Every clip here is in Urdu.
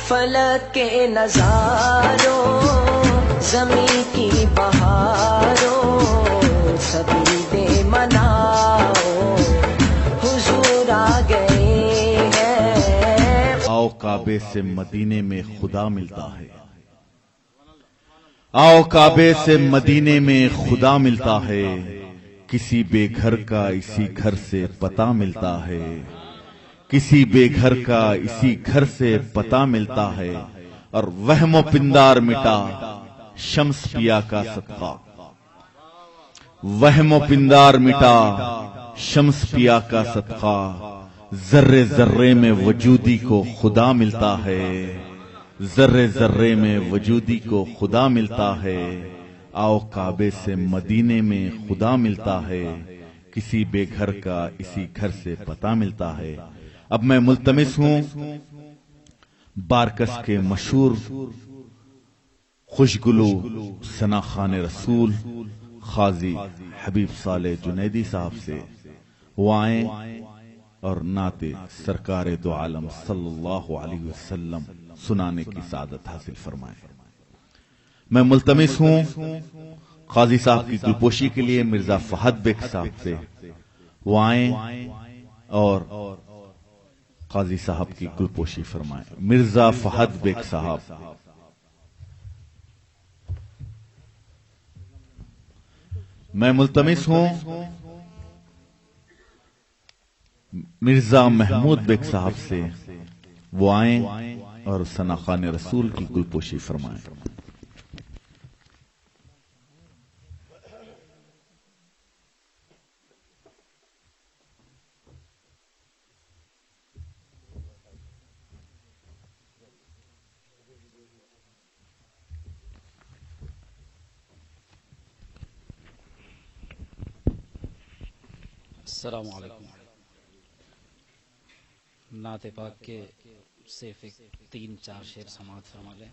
فلک کے نظاروں زمین کی بہاروں سبھی دے مناؤ حضور آ گئے ہیں۔ آؤ کعبے سے مدینے میں خدا ملتا ہے، آؤ کعبے سے مدینے میں خدا ملتا ہے، کسی بے گھر کا اسی گھر سے پتہ ملتا ہے، کسی بے گھر کا اسی گھر سے پتہ ملتا ہے، اور وہم و پندار مٹا شمس پیا کا صدقہ، وہم و پندار مٹا شمس پیا کا صدقہ، ذرے ذرے میں وجودی کو خدا ملتا ہے، ذرے ذرے میں وجودی کو خدا ملتا ہے، آؤ کعبے سے مدینے میں خدا ملتا ہے، کسی بے گھر کا اسی گھر سے پتہ ملتا ہے۔ اب میں ملتمس ہوں بارکس کے مشہور خوشگلو ثنا خوان رسول قاضی حبیب صالح جنیدی صاحب سے وہ آئیں اور نعت سرکار دو عالم صلی اللہ علیہ وسلم سنانے کی سعادت حاصل فرمائیں۔ میں ملتمس ہوں قاضی صاحب کی گلپوشی کے لیے مرزا فہد بیگ صاحب سے وہ آئیں اور قاضی صاحب کی گلپوشی فرمائیں۔ مرزا فہد بیگ صاحب۔ میں ملتمس ہوں مرزا محمود بیگ صاحب سے وہ آئیں اور ثنا خوان رسول کی گلپوشی فرمائیں۔ السلام علیکم۔ نعت پاک کے صرف 3-4 شعر سماعت فرما لیں۔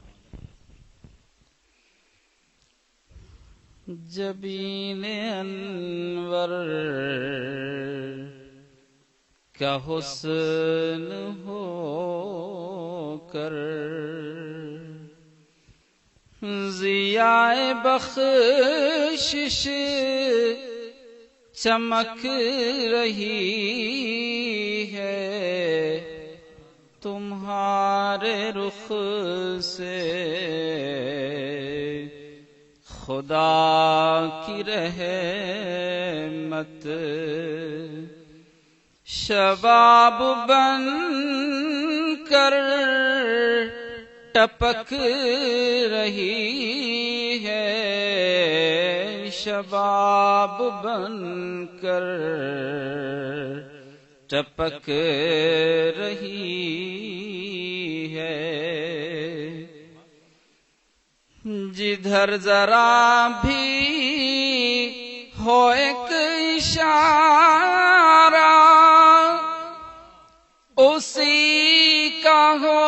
جبین انور کا حسن ہو کر ضیاء بخشش چمک رہی ہے، تمہارے رخ سے خدا کی رحمت شباب بن کر ٹپک رہی ہے، شباب بن کر ٹپک رہی ہے، جدھر ذرا بھی ہو ایک اشارہ اسی کا ہو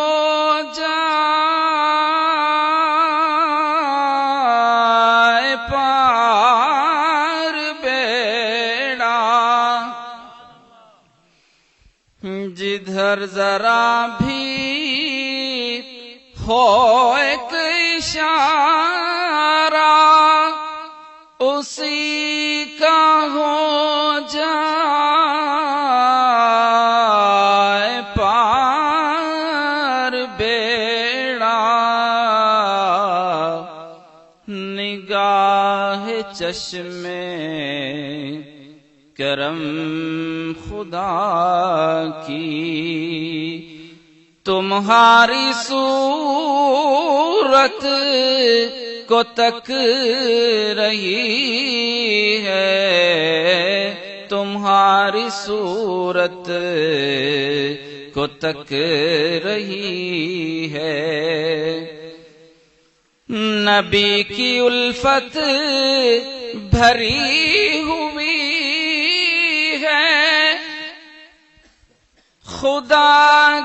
جائے پار بیڑا، جدھر ذرا بھی ہو ایک اشارہ اسی کا ہو جائے پار بیڑا، نگاہ چشم کرم خدا کی تمہاری صورت کو تک رہی ہے، تمہاری صورت کو تک رہی ہے، نبی کی الفت بھری ہوئی ہے، خدا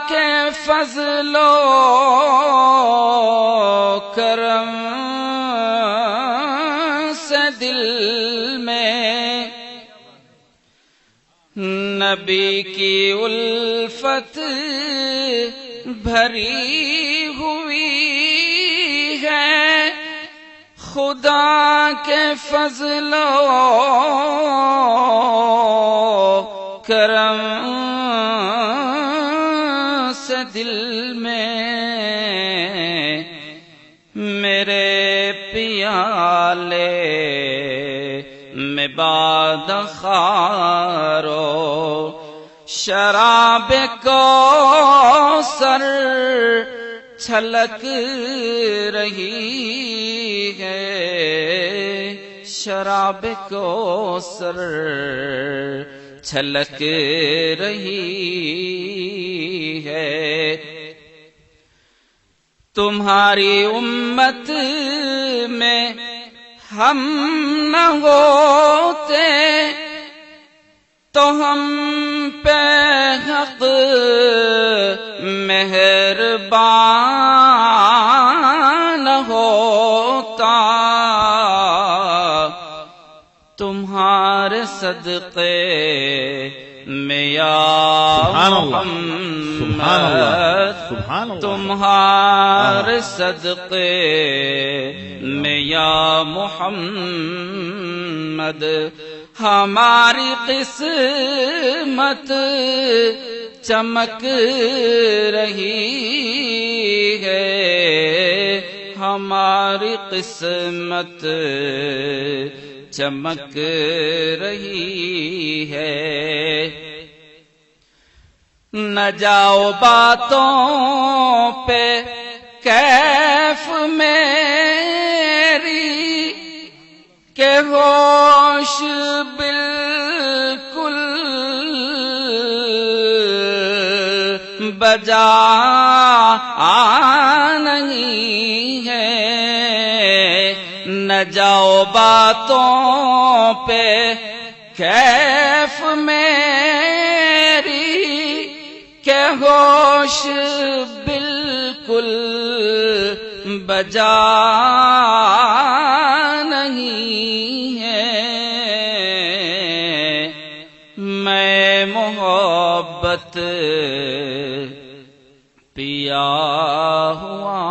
کے فضل و کرم سے دل میں نبی کی الفت بھری ہوئی ہے خدا کے فضل و کرم سے دل میں میرے پیالے میں باد خارو شراب کو سر چھلک رہی ہے، شراب کو سر چھلک رہی ہے۔ تمہاری امت میں ہم نہ ہوتے تو ہم پہ حق مہربان ہوتا، تمہارے صدقے میں یا محمد، تمہارے صدقے میں یا محمد ہماری قسمت چمک رہی ہے، ہماری قسمت چمک رہی ہے۔ نہ جاؤ باتوں پہ کیف میری کہ ہوش بالکل بجا نہیں ہے، نہ جاؤ باتوں پہ کیف میری کہ ہوش بالکل بجا نہیں ہے۔ میں محبت پیا ہوا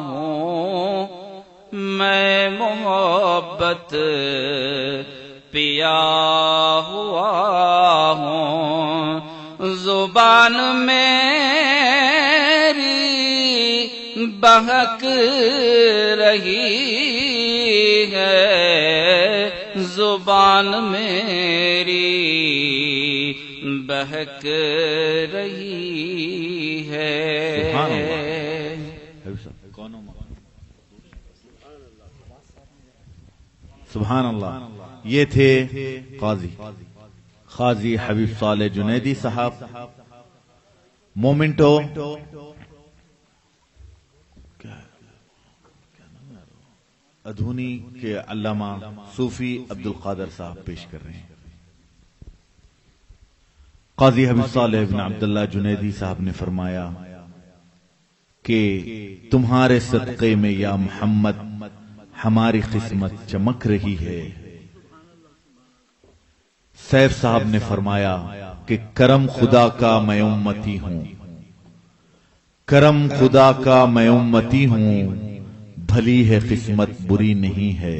ہوں، میں محبت پیا ہوا ہوں، زبان میری بہک رہی ہے، زبان میری بہک رہی ہے۔ سبحان اللہ۔ یہ تھے قاضی حبیب صالح جنیدی صاحب۔ مومنٹو ادھونی کے علامہ صوفی عبد القادر صاحب پیش کر رہے ہیں۔ قاضی حبیب صالح بن عبداللہ جنیدی صاحب نے فرمایا کہ تمہارے صدقے میں یا محمد ہماری قسمت چمک رہی ہے۔ سیف صاحب نے فرمایا کہ کرم خدا کا میں امتی ہوں، کرم خدا کا میں امتی ہوں، بھلی ہے قسمت بری نہیں ہے۔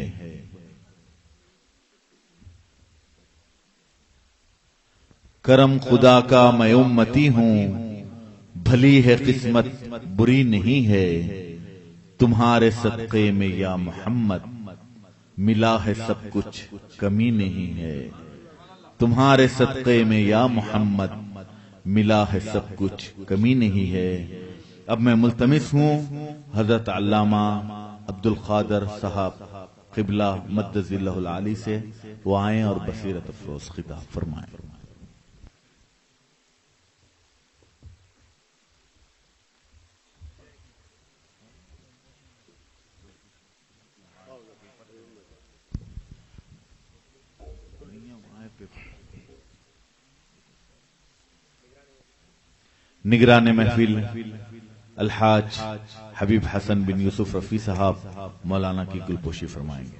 کرم خدا کا میں امتی ہوں، بھلی ہے قسمت بری نہیں ہے، تمہارے صدقے میں یا محمد ملا ہے سب کچھ کمی نہیں ہے، تمہارے صدقے میں یا محمد ملا ہے سب کچھ کمی نہیں ہے۔ اب میں ملتمس ہوں حضرت علامہ عبد القادر صاحب قبلہ مدذ اللہ العالی سے وہ آئیں اور بصیرت افروز خطاب فرمائیں۔ نگران محفل الحاج حبیب حسن بن یوسف رفیع صاحب مولانا کی گلپوشی فرمائیں گے۔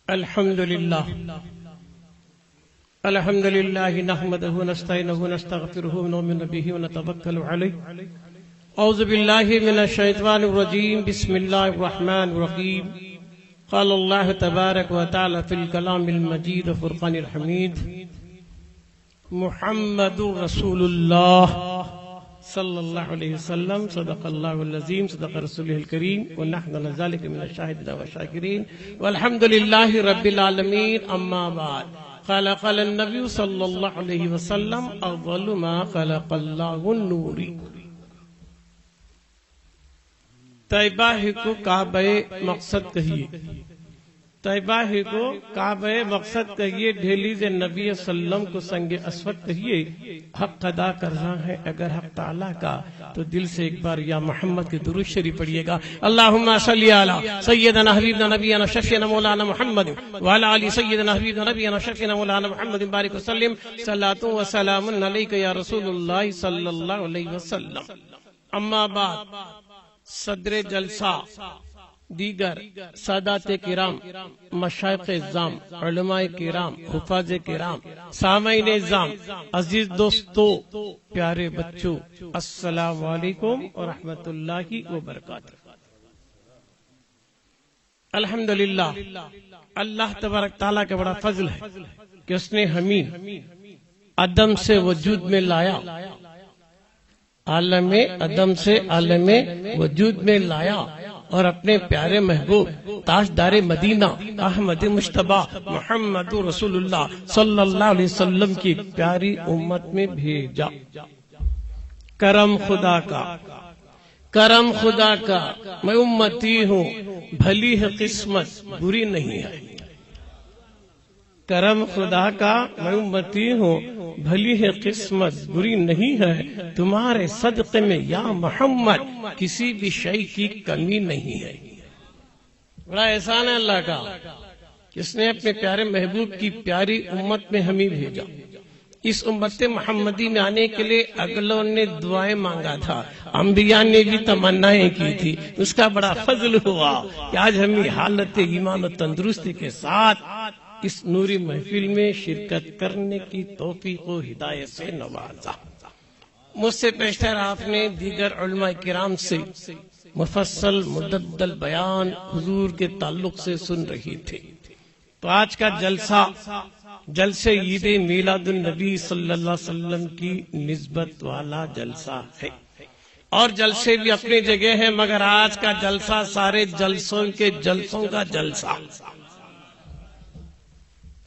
الحمد لله نحمده ونستعينه ونستغفره ونؤمن به ونتوكل عليه. أعوذ بالله من الشيطان الرجيم. بسم الله الرحمن الرحيم. قال الله تبارك وتعالى في الكلام المجيد وفرقان الحميد: محمد رسول الله صلى الله عليه وسلم. صدق الله العظيم، صدق رسوله الكريم، ونحن على ذلك من الشاهدين والشاكرين، والحمد لله رب العالمين. أما بعد، قال النبي صلى الله عليه وسلم: أفضل ما خلق الله النور. طیبہ ہی کو کعبہ مقصد کہیے، طیبہ ہی کو کعبہ مقصد کہیے، دہلیز نبی صلی اللہ علیہ وسلم کو سنگ اسود کہیے. حق ادا کر رہا ہے اگر حق تعالیٰ کا، تو دل سے ایک بار یا محمد کے درود شریف پڑھیے گا. اللہم صلی علی سیدنا حبیبنا نبینا شفیعنا مولانا محمد وعلی آل سیدنا حبیبنا نبینا شفیعنا مولانا محمد بارک وسلم. صلاۃ و سلام علیک یا رسول اللہ صلی اللہ علیہ وسلم. اما بعد، صدر جلسہ، دیگر سادات کرام، مشائخ اعظام، علماء کرام، حفاظ کرام، سامعین اعظام، عزیز دوستو، پیارے بچوں، السلام علیکم ورحمۃ اللہ وبرکاتہ. الحمدللہ، اللہ تبارک تعالیٰ کا بڑا فضل ہے کہ اس نے ہمیں عدم سے وجود میں لایا، عالم عدم سے عالم وجود میں لایا، اور اپنے پیارے محبوب تاجدار مدینہ احمد مجتبیٰ محمد رسول اللہ صلی اللہ علیہ وسلم کی پیاری امت میں بھیجا. کرم خدا کا، کرم خدا کا، میں امتی ہوں، بھلی ہے قسمت بری نہیں ہے. کرم خدا کا، میں امتی ہوں، بھلی ہے قسمت بری نہیں ہے. تمہارے صدقے میں یا محمد کسی بھی شے کی کمی نہیں ہے. بڑا احسان ہے اللہ کا، جس نے اپنے پیارے محبوب کی پیاری امت میں ہمیں بھیجا. اس امت محمدی میں آنے کے لیے اگلوں نے دعائیں مانگا تھا، انبیاء نے بھی تمنائیں کی تھی. اس کا بڑا فضل ہوا کہ آج ہمیں حالت ایمان و تندرستی کے ساتھ اس نوری محفل میں شرکت کرنے کی توفیق و ہدایت سے نوازا. مجھ سے پیشتر آپ نے دیگر علماء کرام سے مفصل مدلل بیان حضور کے تعلق سے سن رہی تھے. تو آج کا جلسے عید میلاد النبی صلی اللہ علیہ وسلم کی نسبت والا جلسہ ہے. اور جلسے بھی اپنی جگہ ہیں، مگر آج کا جلسہ سارے جلسوں کے جلسوں کا جلسہ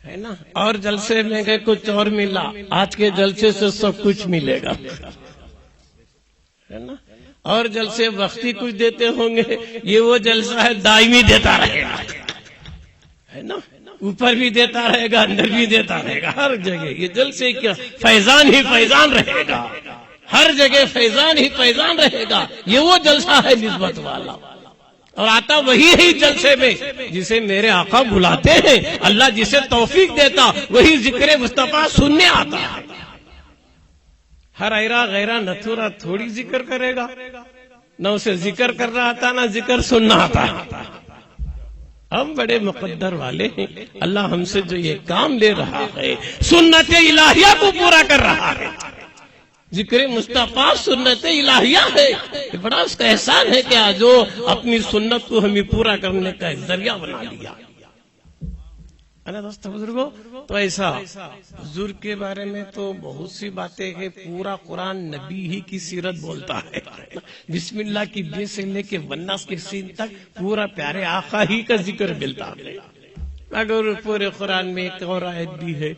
ہے نا. اور جلسے میں گئے کچھ اور ملا، آج کے جلسے سے سب کچھ ملے گا، ہے نا. اور جلسے وقتی کچھ دیتے ہوں گے، یہ وہ جلسہ ہے دائمی دیتا رہے گا، ہے نا. اوپر بھی دیتا رہے گا، اندر بھی دیتا رہے گا، ہر جگہ یہ جلسے کیا فیضان ہی فیضان رہے گا، ہر جگہ فیضان ہی فیضان رہے گا. یہ وہ جلسہ ہے نسبت والا، اور آتا وہی ہے جلسے میں جسے میرے آقا بلاتے ہیں. اللہ جسے توفیق دیتا وہی ذکر مصطفیٰ سننے آتا ہے. ہر ایرا غیرہ نتھورا تھوڑی ذکر کرے گا، نہ اسے ذکر کرنا آتا نہ ذکر سننا آتا. ہم بڑے مقدر والے ہیں، اللہ ہم سے جو یہ کام لے رہا ہے سنت الہیہ کو پورا کر رہا ہے. ذکر مصطفیٰ سنت الہیہ ہے. یہ بڑا اس کا احسان ہے کہ آج جو اپنی سنت کو ہمیں پورا کرنے کا ذریعہ بنا لیا. دوست بزرگوں، تو ایسا حضور کے بارے میں تو بہت سی باتیں ہیں. پورا قرآن نبی ہی کی سیرت بولتا ہے. بسم اللہ کی بے سے لے کے والناس کے سین تک پورا پیارے آقا ہی کا ذکر ملتا ہے. اگر پورے قرآن میں ایک اور آیت بھی ہے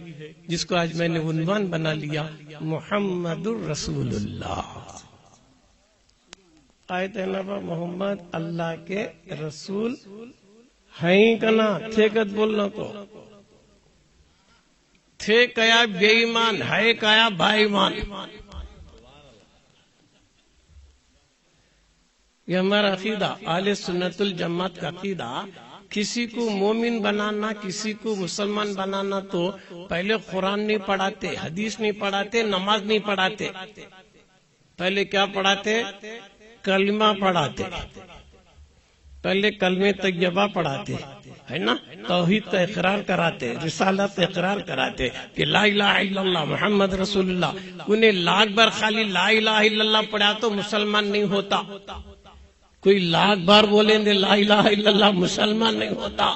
جس کو آج میں نے عنوان بنا لیا، محمد الرسول اللہ. آیت ہے نا، محمد اللہ کے رسول ہیں کنا تھے کت بولنا کو تھے کیا بے ایمان، ہے کیا با ایمان. یہ ہمارا عقیدہ، اہل سنت الجماعت کا عقیدہ کسی کو مومن بنانا، کسی کو مسلمان بنانا تو پہلے قرآن نہیں پڑھاتے، حدیث نہیں پڑھاتے، نماز نہیں پڑھاتے. پہلے کیا پڑھاتے؟ کلمہ پڑھاتے. پہلے کلمہ طیبہ پڑھاتے، ہے نا، توحید کا اقرار کراتے، رسالت اقرار کراتے کہ لا الہ الا اللہ محمد رسول اللہ. انہیں لاکھ بار خالی لا الہ الا اللہ پڑھا تو مسلمان نہیں ہوتا. کوئی لاکھ بار بولیں گے لا الہ الا اللہ مسلمان نہیں ہوتا.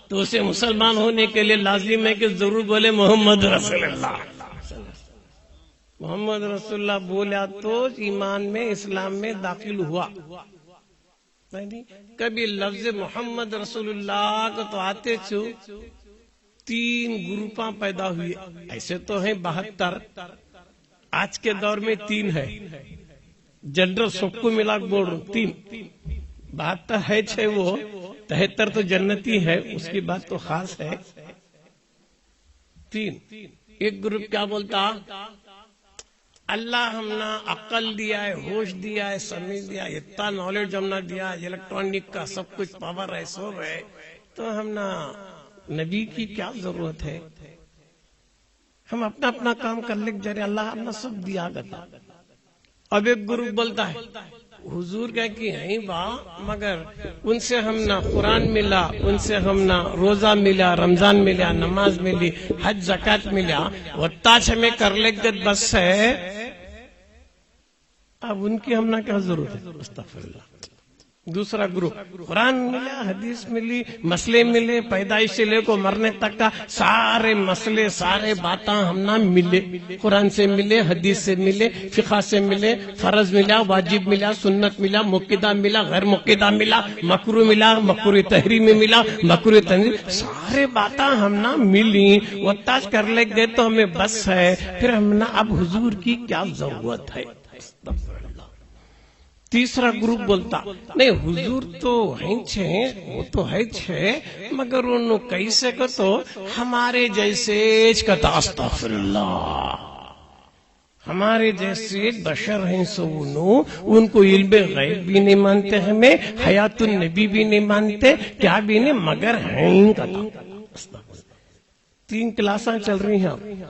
تو اسے مسلمان ہونے کے لیے لازم ہے کہ ضرور بولے محمد رسول اللہ. محمد رسول اللہ بولا تو ایمان میں، اسلام میں داخل ہوا. کبھی لفظ محمد رسول اللہ کو تو آتے چھو 3 گروپاں پیدا ہوئے. ایسے تو ہیں 72، آج کے دور میں 3 ہے. جنرل سب کو ملا بول رہا ہوں 3. 72 ہے 6، وہ 73 تو جنتی ہے، اس کی بات تو خاص ہے. 3. ایک گروپ کیا بولتا؟ اللہ ہم نے عقل دیا ہے، ہوش دیا ہے، سمجھ دیا، اتنا نالج ہم نے دیا، الیکٹرانک کا سب کچھ پاور ہے، سب ہے، تو ہم نے نبی کی کیا ضرورت ہے، ہم اپنا اپنا کام کر لے جا رہے، اللہ ہم نے سب دیا گتا. اب ایک گروپ بولتا ہے حضور کہہ کہ ہیں با، مگر ان سے ہم نہ قرآن ملا، ان سے ہم نہ روزہ ملا، رمضان ملا، نماز ملی، حج زکات ملا، وہ تاج ہمیں کر لے گت بس ہے. اب ان کی ہم نہ کیا ضرورت ہے؟ استغفر اللہ. دوسرا گروپ قرآن ملا، حدیث ملی، مسئلے ملے، پیدائش سے لے کو مرنے تک کا سارے مسئلے، سارے باتاں ہم نہ ملے. قرآن سے ملے، حدیث سے ملے، فقہ سے ملے، فرض ملا، واجب ملا، سنت ملا، مقیدہ ملا، غیر مقیدہ ملا، مکروہ ملا، مکروہ تحریمی ملا، مکروہ تنزیل، سارے باتاں ہم نہ ملی. وہ تاج کر لے گئے تو ہمیں بس ہے، پھر ہم نہ اب حضور کی کیا ضرورت ہے. تیسرا گروپ بولتا نہیں حضور تو ہیں چھے، وہ تو ہے چھے، مگر انہوں کیسے کہ تو ہمارے جیسے کہتا استغفر اللہ، ہمارے جیسے بشر ہیں سو ان کو علم غیب بھی نہیں مانتے، ہمیں حیات النبی بھی نہیں مانتے، کیا بھی نہیں، مگر ہیں کہتا. 3 کلاساں چل رہی ہیں.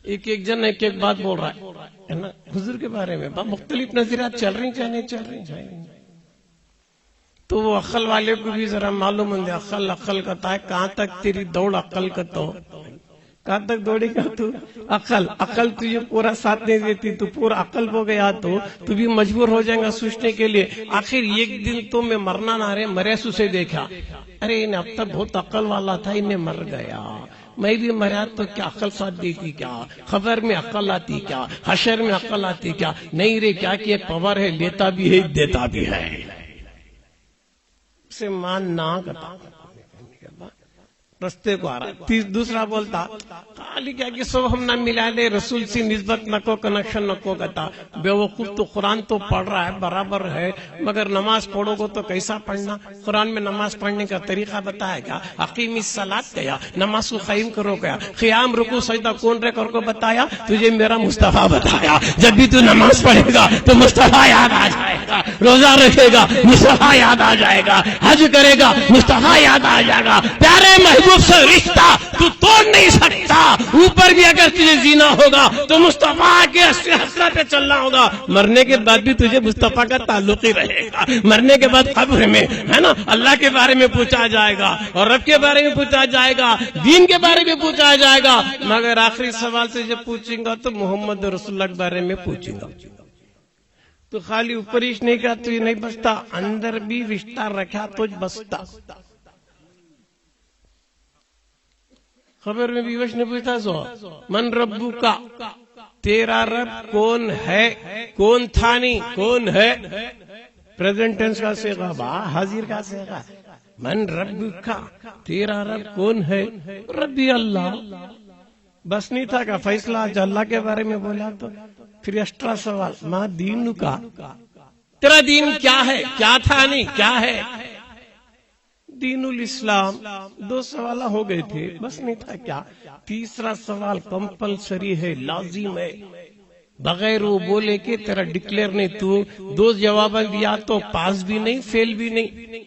ایک جن ایک بات بول رہا ہے نا حضور کے بارے میں، مختلف نظریات چل رہی چل رہی. تو وہ عقل والے کو بھی ذرا معلوم ہے، عقل کہتا ہے کہاں تک تیری دوڑ عقل کا، تو کہاں تک دوڑے گا تو عقل تجھے پورا ساتھ نہیں دیتی، تو پورا عقل ہو گیا تو بھی مجبور ہو جائے گا سوچنے کے لیے. آخر ایک دن تو میں مرنا نہ رہے، مرے سے دیکھا، ارے انہیں اب تک بہت عقل والا تھا، انہیں مر گیا، میں بھی مرا تو کیا عقل ساتھ دیتی، کیا خبر میں عقل آتی، کیا حشر میں عقل آتی، کیا نہیں رے، کیا کہ ایک پاور ہے، لیتا بھی ہے دیتا بھی ہے، اسے مان نہ کرتا رستے کو آ رہا. دوسرا بولتا خالی کیا کہ سب ہم نہ ملا لے، رسول سے نسبت نہ کو، کنیکشن نہ کو کہتا. بے وقوف تو قرآن تو پڑھ رہا ہے برابر ہے، مگر نماز پڑھو گو تو کیسا پڑھنا؟ قرآن میں نماز پڑھنے کا طریقہ بتایا گیا، اقیم الصلاۃ کیا، نماز کو قائم کرو گیا، قیام رکوع سجدہ کون رے کر کو بتایا، تجھے میرا مصطفیٰ بتایا. جب بھی تو نماز پڑھے گا تو مصطفیٰ یاد آ جائے گا، روزہ رکھے گا مصطفیٰ یاد آ جائے گا، حج کرے گا مصطفیٰ یاد آ جائے گا. پیارے محبوب سے رشتہ تو توڑ نہیں سکتا. اوپر بھی اگر تجھے جینا ہوگا تو مصطفیٰ کے حسرہ پہ چلنا ہوگا. مرنے کے بعد بھی تجھے مصطفیٰ کا تعلق ہی رہے گا. مرنے کے بعد قبر میں ہے نا اللہ کے بارے میں پوچھا جائے گا، اور رب کے بارے میں پوچھا جائے گا، دین کے بارے میں پوچھا جائے گا، مگر آخری سوال سے جب پوچھیں گا تو محمد رسول اللہ کے بارے میں پوچھیں گا. تو خالی اوپر ہی نہیں کہا تو یہ نہیں بستا، اندر بھی رشتہ رکھا تو بستا. خبر میں بھی وش نے پوچھا سو من ربو کا، تیرا رب کون ہے، کون تھا نہیں کون ہے. پریزنٹ ٹینس کا صیغہ، با حاضر کا صیغہ. من ربو کا، تیرا رب کون ہے، ربی اللہ. بس نہیں تھا کا فیصلہ آج اللہ کے بارے میں بولا تو پھر ایکسٹرا سوال، ماں دین کا، تیرا دین کیا ہے، کیا تھا نہیں کیا ہے. دین الاسلام. 2 سوال ہو گئے تھے، بس نہیں تھا کیا. تیسرا سوال کمپلسری ہے، لازم ہے، بغیر وہ بولے کہ تیرا ڈکلیئر نہیں. تو 2 جواب دیا تو پاس بھی نہیں فیل بھی نہیں.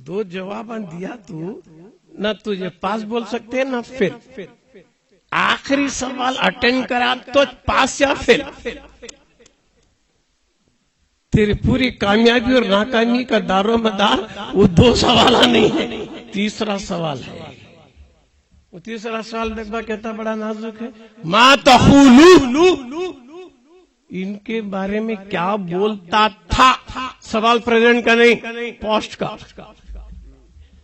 دو جواب دیا تو نہ تجھے پاس بول سکتے نہ فیل. آخری سوال اٹینڈ کرا تو پاس یا فیل. تیری پوری کامیابی اور ناکامی کا دار و مدار وہ دو سوال نہیں ہے، تیسرا سوال ہے. وہ تیسرا سوال دیکھا کہتا بڑا نازک ہے. ما تقولو، ان کے بارے میں کیا بولتا تھا. سوال پریزنٹ کا نہیں، پاسٹ کا.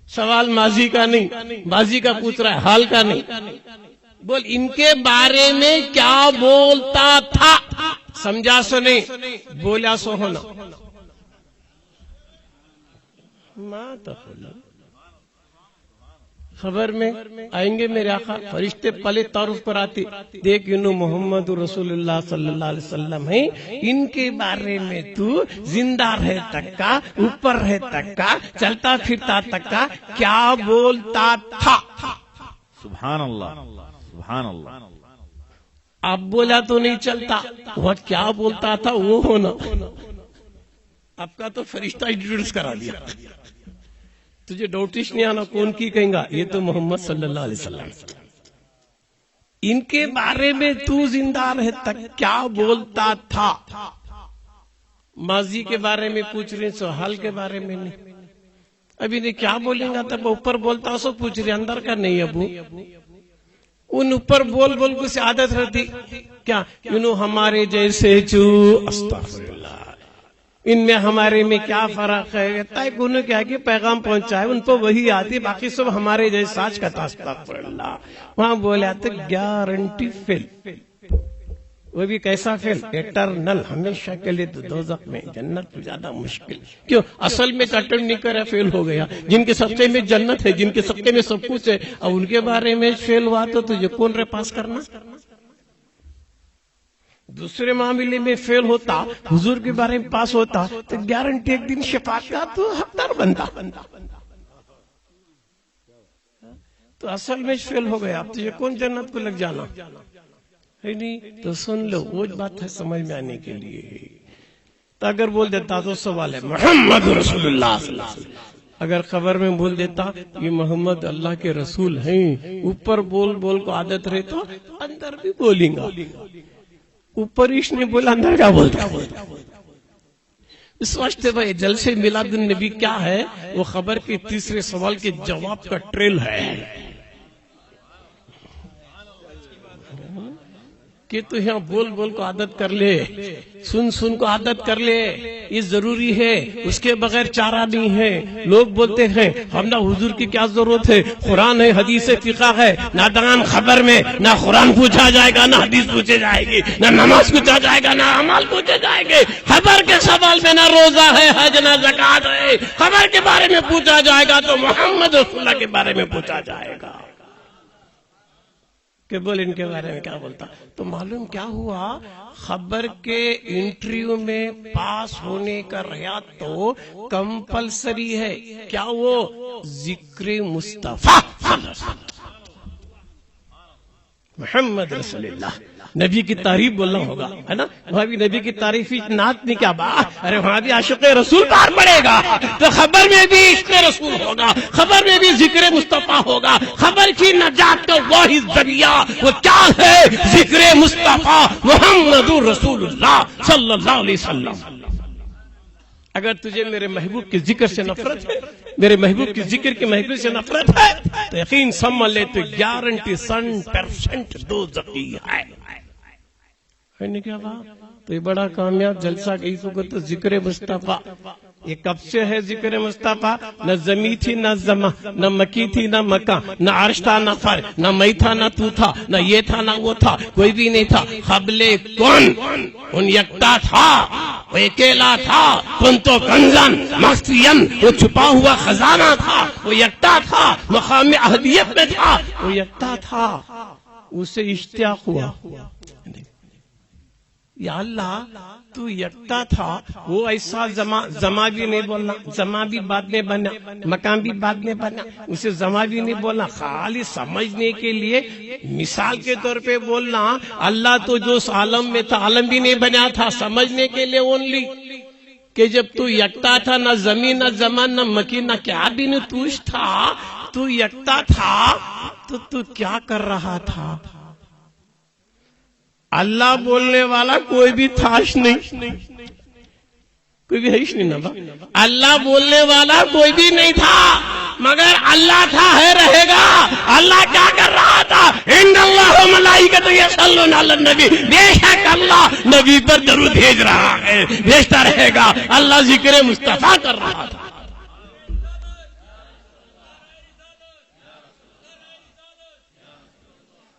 سوال ماضی کا نہیں، ماضی کا پوچھ رہا ہے، حال کا نہیں. بول ان کے بارے میں کیا بولتا تھا. سمجھا سو نہیں، بولا سو ہونا. ما تقولو. خبر میں آئیں گے میرے آقا، فرشتے پہلے تعارف پر آتے، دیکھ انہوں محمد رسول اللہ صلی اللہ علیہ وسلم ہیں، ان کے بارے میں تو زندہ رہ تک کا، اوپر رہ تک کا، چلتا پھرتا تک کا کیا بولتا تھا. سبحان اللہ سبحان اللہ. اب بولا تو نہیں چلتا، وہ کیا بولتا تھا وہ ہونا. آپ کا تو فرشتہ انٹروڈیوس کرا دیا. تجھے ڈوٹش نہیں آنا کون کی کہیں گا، یہ تو محمد صلی اللہ علیہ وسلم. ان کے بارے میں تو زندہ رہ تک کیا بولتا تھا. ماضی کے بارے میں پوچھ رہے سو حال کے بارے میں نہیں. ابھی نہیں کیا بولیں گا تب اوپر بولتا سو پوچھ رہے، اندر کا نہیں. ابو ان اوپر بول بول کو سے عادت رہتی کیا انہوں ہمارے جیسے چو استغفر اللہ، ان میں ہمارے میں کیا فرق ہے. انہوں کیا کہ پیغام پہنچا ہے ان کو وہی آتی، باقی سب ہمارے جیسے ساچ کا استغفر اللہ. وہاں بولے آتے گارنٹی فیل. وہ بھی کیسا فیل؟ ایٹرنل، ہمیشہ کے لیے. تو دوزخ میں، جنت تو زیادہ مشکل. کیوں؟ اصل میں اٹینڈ نہیں کرا فیل ہو گیا. جن کے صدقے میں جنت ہے، جن کے صدقے میں سب کچھ ہے، اور ان کے بارے میں فیل ہوا تو تجھے کون رے پاس کرنا. دوسرے معاملے میں فیل ہوتا، حضور کے بارے میں پاس ہوتا تو گارنٹی ایک دن شفاعت کا تو حقدار بنتا. تو اصل میں فیل ہو گیا، اب تجھے کون جنت کو لگ جانا ہے. نہیں تو سن لو، وہ بات ہے سمجھ میں آنے کے لیے. تو اگر بول دیتا تو سوال ہے محمد رسول اللہ صلی اللہ علیہ وسلم. اگر خبر میں بول دیتا یہ محمد اللہ کے رسول ہیں، اوپر بول بول کو عادت رہتا، اندر بھی بولیں گا. اوپر اس نے بولا، اندر کیا بولتا. اس وقت بھائی جلسے میلاد النبی کیا ہے؟ وہ خبر کے تیسرے سوال کے جواب کا ٹریل ہے کہ تو یہاں بول بول کو عادت کر لے، سن سن کو عادت کر لے. یہ ضروری ہے، اس کے بغیر چارہ نہیں ہے. لوگ بولتے ہیں ہم نہ حضور کی کیا ضرورت ہے، قرآن ہے، حدیث فقہ ہے. نادان خبر میں نہ قرآن پوچھا جائے گا، نہ حدیث پوچھے جائے گی، نہ نماز پوچھا جائے گا، نہ عمل پوچھے جائے گے. خبر کے سوال میں نہ روزہ ہے، حج نہ زکات ہے. خبر کے بارے میں پوچھا جائے گا تو محمد رسول اللہ کے بارے میں پوچھا جائے گا کہ بول ان کے بارے میں کیا بولتا. تو معلوم کیا ہوا، خبر کے انٹرویو میں پاس ہونے کا رہا تو کمپلسری ہے. کیا وہ ذکر مصطفیٰ محمد رسول اللہ، نبی کی تعریف بولنا ہوگا، ہے نا. وہاں بھی نبی کی تعریف نعت نہیں کیا بات، ارے وہاں بھی عاشق رسول پار پڑے گا. تو خبر میں بھی عشق رسول ہوگا، خبر میں بھی ذکر مصطفیٰ ہوگا. خبر کی نجات کا واحد ذریعہ وہ کیا ہے؟ ذکر مصطفیٰ محمد رسول اللہ صلی اللہ علیہ وسلم. اگر تجھے میرے محبوب کے ذکر سے نفرت ہے، میرے محبوب کے ذکر کی محبوب سے نفرت ہے، تو یقین سمجھ لے تو گارنٹی 100% دوزخی ہے. کیا بات؟ تو یہ بڑا کامیاب جلسہ گئی تو ذکر مصطفیٰ. یہ کب سے ہے ذکر مصطفیٰ؟ نہ زمین تھی نہ زماں، نہ مکی تھی نہ مکہ، نہ عرش تھا نہ فر، نہ میں تھا نہ تو تھا، نہ یہ تھا نہ وہ تھا، کوئی بھی نہیں تھا. قبل کون ان یکتا تھا، وہ اکیلا تھا. کن تو کنزن مخفین، وہ چھپا ہوا خزانہ تھا. وہ یکتا تھا، مقام احدیت میں تھا. وہ یکتا تھا، اسے اشتیاق ہوا. یا اللہ تو یکتا تھا، وہ ایسا زماں بھی نہیں بولنا، زماں بھی بعد میں بنا، مکان بھی بعد میں بنا، اسے زماں بھی نہیں بولنا. خالی سمجھنے کے لیے مثال کے طور پہ بولنا. اللہ تو جو عالم میں تھا، عالم بھی نہیں بنا تھا، سمجھنے کے لیے اونلی. کہ جب تو یکتا تھا، نہ زمین نہ زمان نہ مکین نہ کیا بھی نہ توش تھا، تو یکتا تھا تو کیا کر رہا تھا؟ اللہ بولنے والا کوئی بھی تھاش نہیں، کوئی بھی ہے نہیں نا، اللہ بولنے والا کوئی بھی نہیں تھا، مگر اللہ تھا، ہے، رہے گا۔ اللہ کیا کر رہا تھا؟ ان اللہ و ملائکۃ یصلون علی النبی، بے شک اللہ نبی پر درود بھیج رہا ہے، بھیجتا رہے گا۔ اللہ ذکر مصطفیٰ کر رہا تھا۔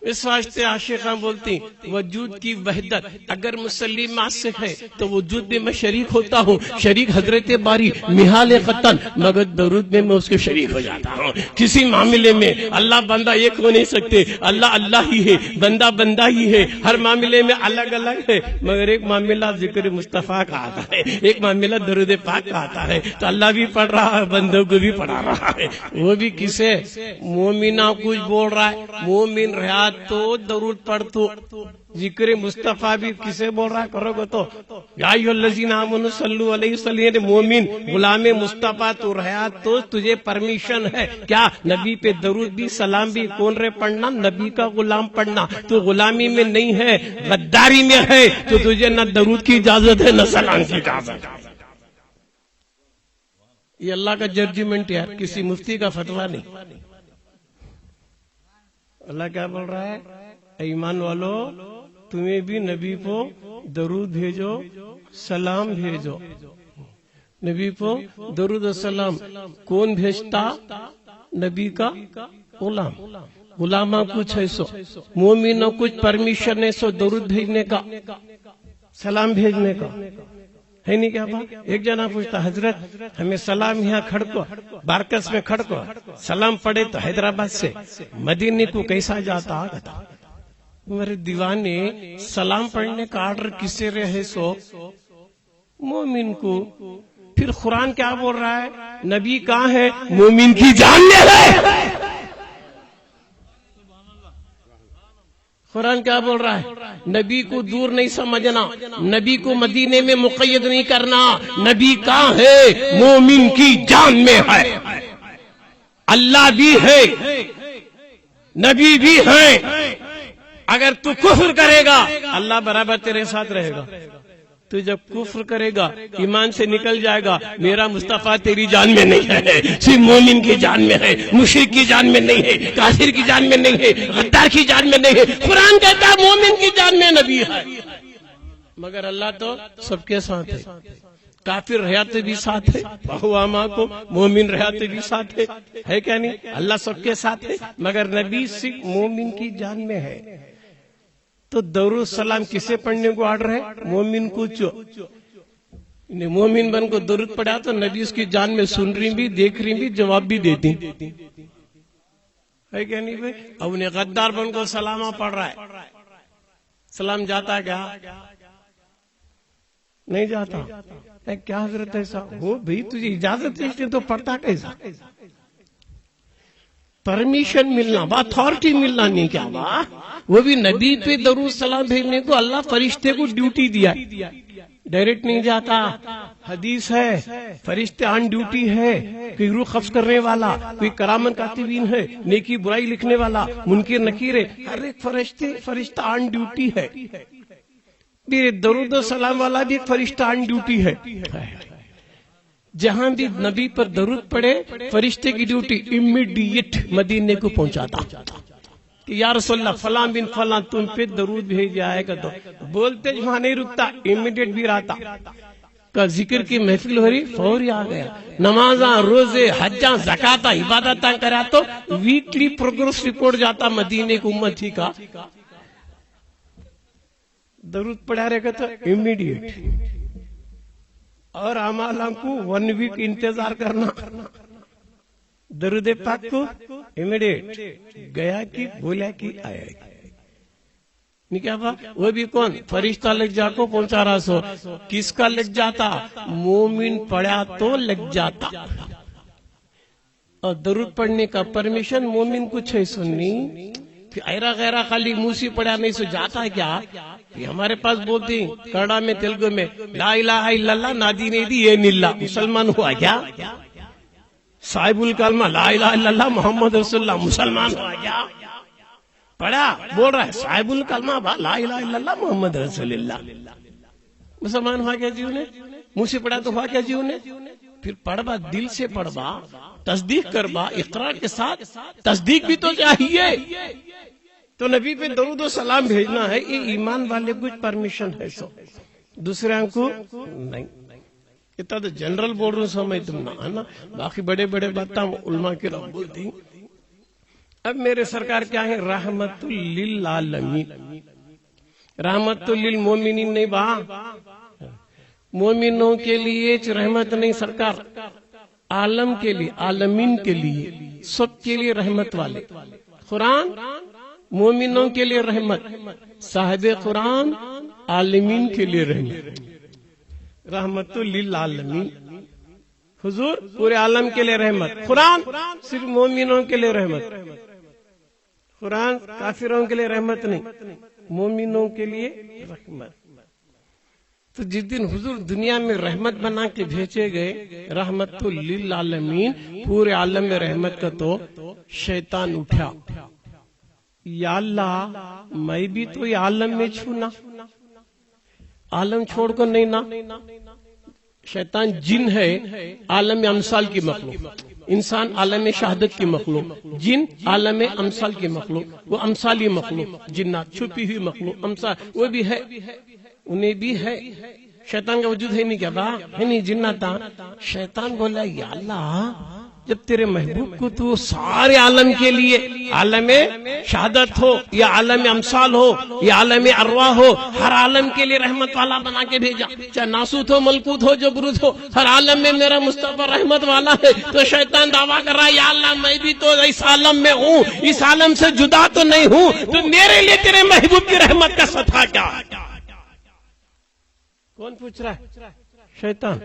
اس واسطے عاشقاں بولتی وجود کی وحدت اگر مسلمات سے ہے تو وجود میں شریک ہوتا ہوں، شریک حضرت باری محال قطن، مگر درود میں اس کے شریک ہو جاتا ہوں۔ کسی معاملے میں اللہ بندہ ایک ہو نہیں سکتے، اللہ اللہ ہی ہے، بندہ بندہ ہی ہے، ہر معاملے میں الگ الگ ہے، مگر ایک معاملہ ذکر مصطفیٰ کا آتا ہے، ایک معاملہ درود پاک کا آتا ہے، تو اللہ بھی پڑھ رہا ہے، بندوں کو بھی پڑھا رہا ہے۔ وہ بھی کسے؟ مومنہ کچھ بول رہا ہے، مومن رہا تو درود پڑھ، تو ذکر مصطفیٰ بھی کسے بول رہا ہے؟ کرو گے تو یا ایھا الذین آمنوا صلوا علیہ وسلم، مومن غلام مصطفیٰ تو رہا تو تجھے پرمیشن ہے کیا؟ نبی پہ درود بھی سلام بھی کون رے پڑھنا؟ نبی کا غلام پڑھنا۔ تو غلامی میں نہیں ہے، غداری میں ہے، تو تجھے نہ درود کی اجازت ہے نہ سلام کی اجازت ہے۔ یہ اللہ کا ججمنٹ ہے، کسی مفتی کا فتویٰ نہیں۔ اللہ کیا بول رہا ہے؟ ایمان والو تمہیں بھی نبی کو درود بھیجو، سلام بھیجو۔ نبی کو درود و سلام کون بھیجتا؟ نبی کا غلام۔ غلامہ کچھ ہے سو، مومنوں کچھ پرمیشن ہے سو درود بھیجنے کا، سلام بھیجنے کا ہے نہیں۔ کیا بات؟ ایک جنا پوچھتا حضرت ہمیں سلام یہاں کھڑکو بارکس میں کھڑکو سلام پڑے تو حیدرآباد سے مدینے کو کیسا جاتا؟ میرے دیوانے سلام پڑھنے کا آرڈر کسے رہے سو؟ مومن کو۔ پھر قرآن کیا بول رہا ہے؟ نبی کہاں ہے؟ مومن کی جان میں ہے۔ قرآن کیا بول رہا ہے؟ نبی کو دور نہیں سمجھنا، نبی کو مدینے میں مقید نہیں کرنا۔ نبی کہاں ہے؟ مومن کی جان میں ہے۔ اللہ بھی ہے، نبی بھی ہے۔ اگر تو کفر کرے گا اللہ برابر تیرے ساتھ رہے گا، تو جب کفر کرے گا ایمان سے نکل جائے گا، میرا مصطفیٰ تیری جان میں نہیں ہے، صرف مومن کی جان میں ہے، مشرک کی جان میں نہیں ہے، کافر کی جان میں نہیں ہے، غدار کی جان میں نہیں ہے۔ قرآن کہتا ہے مومن کی جان میں نبی ہے، مگر اللہ تو سب کے ساتھ ہے۔ کافر رہتے بھی ساتھ ہے، بہواما کو مومن رہتے بھی ساتھ ہے کیا نہیں؟ اللہ سب کے ساتھ ہے، مگر نبی صرف مومن کی جان میں ہے۔ تو درود سلام کسے پڑھنے کو آرڈر ہے؟ مومن کو۔ مومن بن کو درود پڑھا تو نبی اس کی جان میں سن رہی بھی، دیکھ رہی بھی، جواب بھی دیتی ہے کیا نہیں بھائی؟ اب انہیں غدار بن کو سلامہ پڑھ رہا ہے، سلام جاتا کیا؟ نہیں جاتا۔ کیا حضرت ایسا ہو بھائی؟ تجھے اجازت ہے تو پڑھتا کیسا؟ پرمیشن ملنا، اتھارٹی ملنا نہیں کیا بات؟ وہ بھی نبی پہ درود سلام بھیجنے کو اللہ فرشتے کو ڈیوٹی دیا، ڈائریکٹ نہیں جاتا۔ حدیث ہے فرشتے آن ڈیوٹی ہے، کوئی روح قبض کرنے والا، کوئی کرامت کاتبین ہے، نیکی برائی لکھنے والا، منکر نکیر ہے، ہر ایک فرشتہ آن ڈیوٹی ہے۔ میرے درود و سلام والا بھی ایک فرشتہ آن ڈیوٹی ہے۔ جہاں بھی نبی پر درود پڑے فرشتے کی ڈیوٹی امیڈیٹ مدینے کو پہنچاتا کہ یا رسول اللہ فلاں بن فلاں تم پہ درود بھیج جائے گا، تو بولتے وہاں نہیں رکتا، امیڈیٹ بھی رہتا۔ کا ذکر کی محفل ہو رہی فوری آ گیا، نمازاں روزے حجاں زکاتاں عبادتاں کرا تو ویکلی پروگرس رپورٹ جاتا مدینے کو امتی کا۔ درود پڑھا رہے گا تو امیڈیٹ، اور اعمالاں کو 1 ویک انتظار کرنا، درود پاک کو امیڈیٹ گیا کی بولا کی آیا نہیں کیا بات؟ وہ بھی کون؟ فرشتہ لگ جا کو پہنچا رہا سو۔ کس کا لگ جاتا؟ مومن پڑھا تو لگ جاتا۔ اور درود پڑھنے کا پرمیشن مومن کچھ ہے سننی، پھر ایرا غیرہ خالی منہ سے پڑا نہیں سو جاتا ہے کیا؟ یہ ہمارے پاس بولتے ہیں کنڑا میں تیلگو میں لا الہ الا اللہ نادی نہیں دی یہ نیلا، مسلمان ہوا کیا؟ صاحب الکلمہ لا الہ الا اللہ محمد رسول اللہ، مسلمان ہوا کیا؟ پڑھا بول رہا ہے صاحب الکلمہ لا الہ الا اللہ محمد رسول اللہ، مسلمان ہوا کیا جیوں نے؟ منہ سے پڑھا تو ہوا کیا جیوں نے؟ پھر پڑھوا دل سے پڑھوا، تصدیق کروا اقرار کے ساتھ، تصدیق بھی تو چاہیے. تو نبی پہ درود و سلام بھیجنا ہے، یہ ایمان والے کچھ پرمیشن ہے. سو دوسرے کو نہیں، اتنا تو جنرل بول رہا ہوں سمجھ تم نہ ہے نا، باقی بڑے بڑے باتیں علماء کی رب بولتی. اب میرے سرکار کیا ہے؟ رحمت للعالمین، رحمت للمومنین نہیں با، مومنوں کے لیے رحمت نہیں سرکار، عالم کے لیے، عالمین کے لیے، سب کے لیے رحمت والے. قرآن مومنوں کے لیے رحمت، صاحب قرآن عالمین کے لیے رحمت. رحمت للعالمین، حضور پورے عالم کے لیے رحمت. قرآن صرف مومنوں کے لیے رحمت، قرآن کافروں کے لیے رحمت نہیں، مومنوں کے لیے رحمت. تو جس دن حضور دنیا میں رحمت بنا کے بھیجے گئے، رحمت للعالمین، پورے عالم میں رحمت کا، تو شیطان اٹھا، یا اللہ میں بھی تو یہ عالم میں چھونا، عالم چھوڑ کر نہیں نا. شیطان جن ہے عالم امثال کی مخلوق، انسان عالم شہادت کی مخلوق، جن عالم امثال کی مخلوق، وہ امثالی مخلوق، جنات چھپی ہوئی مخلوق، امثال وہ بھی ہے، انہیں بھی ہے. شیطان کا وجود ہے نہیں کیا با؟ ہے نہیں، جنات. شیطان بولا یا اللہ جب تیرے محبوب کو تو سارے عالم کے لیے، عالم شہادت ہو یا عالم امثال ہو یا عالم ارواح ہو، ہر عالم کے لیے رحمت والا بنا کے بھیجا، چاہے ناسوت ہو، ملکوت ہو، جبروت ہو، ہر عالم میں میرا مصطفیٰ رحمت والا ہے. تو شیطان دعویٰ کر رہا ہے یا اللہ میں بھی تو اس عالم میں ہوں، اس عالم سے جدا تو نہیں ہوں، تو میرے لیے تیرے محبوب کی رحمت کا صدقہ کیا؟ کون پوچھ رہا ہے؟ شیطان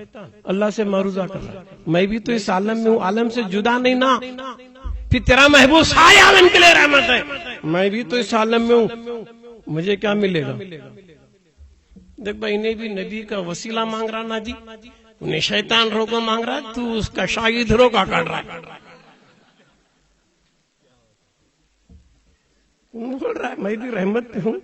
اللہ سے معروضہ کر رہا ہے، میں بھی تو اس عالم میں ہوں، عالم سے جدا نہیں نا. پھر تیرا محبوب سارے عالم کے لیے رحمت ہے، میں بھی تو اس عالم میں ہوں، مجھے کیا ملے گا؟ دیکھ بھائی انہیں بھی نبی کا وسیلہ مانگ رہا نا جی، انہیں شیطان روکا مانگ رہا، تو اس کا شاگرد روکا کر رہا ہے. بول رہا ہے میں بھی رحمت پہ ہوں،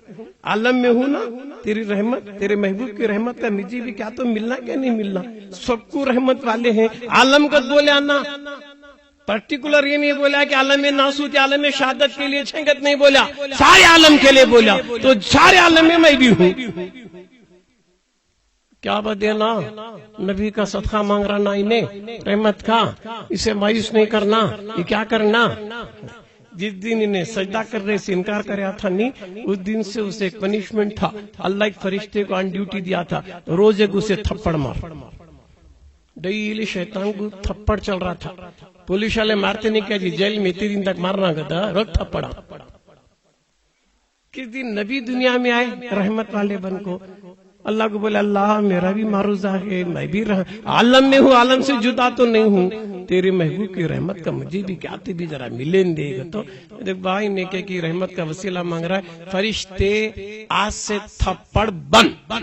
عالم میں ہوں نا، تیری رحمت، تیرے محبوب کی رحمت کا مجھے بھی کیا تو ملنا کیا نہیں ملنا؟ سب کو رحمت والے ہیں. عالم کا بولیا نا، پرٹیکولر یہ نہیں بولا کہ عالم ناسوت، عالم شہادت کے لیے چھنگت نہیں بولا، سارے عالم کے لیے بولا. تو سارے عالم میں بھی ہوں. کیا بدینا؟ نبی کا صدقہ مانگ رہا نا، انہیں رحمت کا، اسے مایوس نہیں کرنا. یہ کیا کرنا؟ جس دن انہیں سجدہ کرنے سے انکار کریا تھا نہیں، اس دن سے اسے ایک پنشمنٹ تھا. اللہ ایک فرشتے کو آن ڈیوٹی دیا تھا، روز ایک اسے تھپڑ مار. ڈیلی شیطان کو تھپڑ چل رہا تھا. پولیس والے مارتے نہیں کیا جی، جیل میں 3 دن تک مارنا گدا، روز تھپڑا. کس دن نبی دنیا میں آئے رحمت والے بن کو، اللہ کو بولے اللہ میرا بھی معروضہ ہے، میں بھی عالم میں ہوں، عالم سے جدا تو نہیں ہوں، تیرے محبوب کی رحمت کا مجھے بھی کیا تے بھی ذرا ملیں دے گا. تو دیکھ بھائی نے کہ کی رحمت کا وسیلہ مانگ رہا ہے. فرشتے آج سے تھپڑ بند.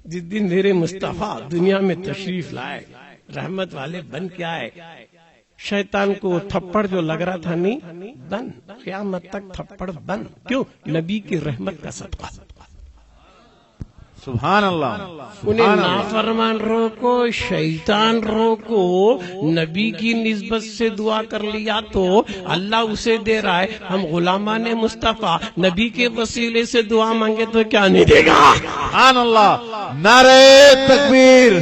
جس دن میرے مصطفیٰ دنیا میں تشریف لائے، رحمت والے بن کے آئے، شیطان کو تھپڑ جو لگ رہا تھا نہیں، بند. قیامت تک تھپڑ بند. کیوں؟ نبی کی رحمت کا صدقہ. سبحان اللہ. انہیں نافرمان روکو، شیطان روکو، نبی کی نسبت سے دعا کر لیا تو اللہ اسے دے رہا ہے. ہم غلامان مصطفیٰ نبی کے وسیلے سے دعا مانگے تو کیا نہیں دے گا؟ سبحان اللہ. نعرہ تکبیر،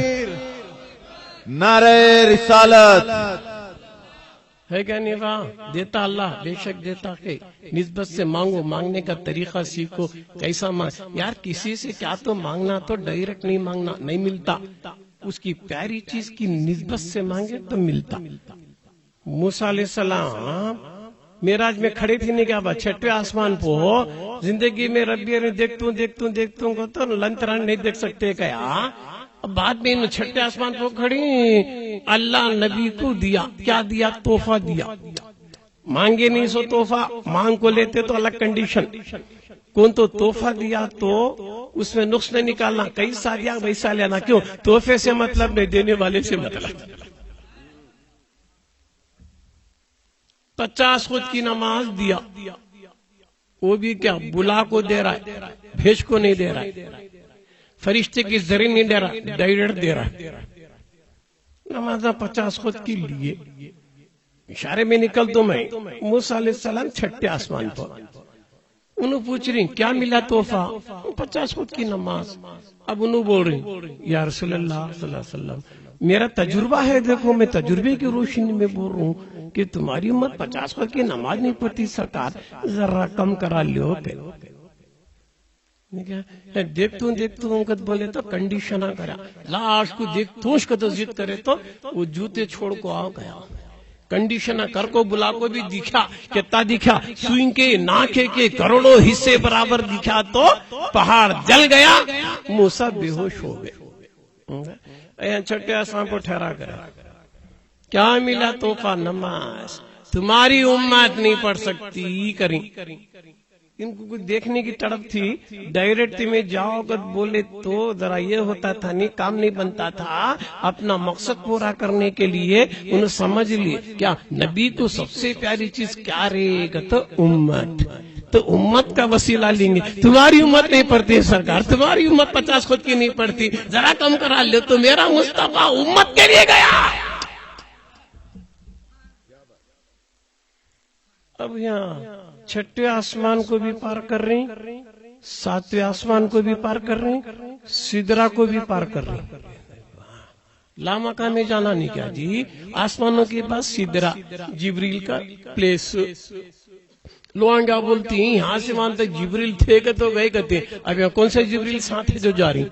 نعرہ رسالت. ہے کیا نہیں وہاں؟ دیتا اللہ، بے شک دیتا ہے. نسبت سے مانگو، مانگنے کا طریقہ سیکھو، کیسا مانگ. یار کسی سے کیا تو مانگنا تو ڈائریکٹ نہیں مانگنا، نہیں ملتا. اس کی پیاری چیز کی نسبت سے مانگے تو ملتا. موسیٰ علیہ السلام معراج میں کھڑے تھے نہیں کیا بات، 6ویں آسمان پہ زندگی میں ربی نے دیکھتوں کو تو لنتران نہیں دیکھ سکتے کیا. بعد میں 6ویں آسمان پہ کھڑی، اللہ نبی کو دیا، کیا دیا؟ تحفہ دیا. مانگے نہیں سو تحفہ، مانگ کو لیتے تو الگ کنڈیشن. کون تو تحفہ دیا تو اس میں نقص نہیں نکالنا، کیسا دیا ویسا لینا. کیوں؟ تحفے سے مطلب نہیں، دینے والے سے مطلب. 50 خود کی نماز دیا، وہ بھی کیا بلا کو دے رہا ہے، بھیج کو نہیں دے رہا ہے، فرشتے کی ذریعے نہیں دے رہا، ڈائریکٹ دے رہا ہے. نماز 50 خود کی لیے اشارے میں نکل تو میں. موسیٰ علیہ السلام چھٹے آسمان پر، انہوں پوچھ رہی کیا ملا تحفہ؟ 50 خود کی نماز. اب انہوں بول رہی یا رسول اللہ صلی اللہ علیہ وسلم میرا تجربہ ہے، دیکھو میں تجربے کی روشنی میں بول رہا ہوں کہ تمہاری امت 50 خود کی نماز نہیں پڑھتی، سرکار ذرا کم کرا لیو. دیکھتا ہوں بولے تو کنڈیشن کرا لاسٹ کو دیکھتا ہوں تو ضد کرے تو وہ جوتے چھوڑ کو آ گیا. کنڈیشن کر کو بلا کو بھی دکھا، کتنا دکھا؟ سوئنگ کے ناکے کے کروڑوں حصے برابر دکھا تو پہاڑ جل گیا، موسیٰ بے ہوش ہو گئے. چھٹے آسمان کو ٹھہرا کرا کیا ملا تحفہ؟ نماز. تمہاری امت نہیں پڑھ سکتی. کریں ان کو کچھ دیکھنے کی تڑپ تھی، ڈائریکٹ میں جاؤ کر بولے تو ذرا یہ ہوتا تھا، نہیں کام نہیں بنتا تھا. اپنا مقصد پورا کرنے کے لیے انہوں سمجھ لیے کیا نبی کو سب سے پیاری چیز کیا رہے گا تو امت. تو امت کا وسیلہ لیں گے. تمہاری امت نہیں پڑھتی سرکار، تمہاری امت 50 خود کی نہیں پڑھتی، ذرا کم کرا لو تو میرا مصطفیٰ امت کے لیے گیا. اب یہاں چھٹے آسمان کو بھی پار کر رہی، 7ویں آسمان کو بھی پار کر رہی، سدرا کو بھی پار کر رہی. لامکان میں جانا نہیں کیا جی، آسمانوں کے پاس سدرا جبریل کا پلیس. لوگاں کیا بولتی ہیں یہاں سے وہاں تک جبریل تھے کہ تو گئے کہتے ہیں. اب یہاں کون سے جبریل ساتھ ہے جو جا رہی؟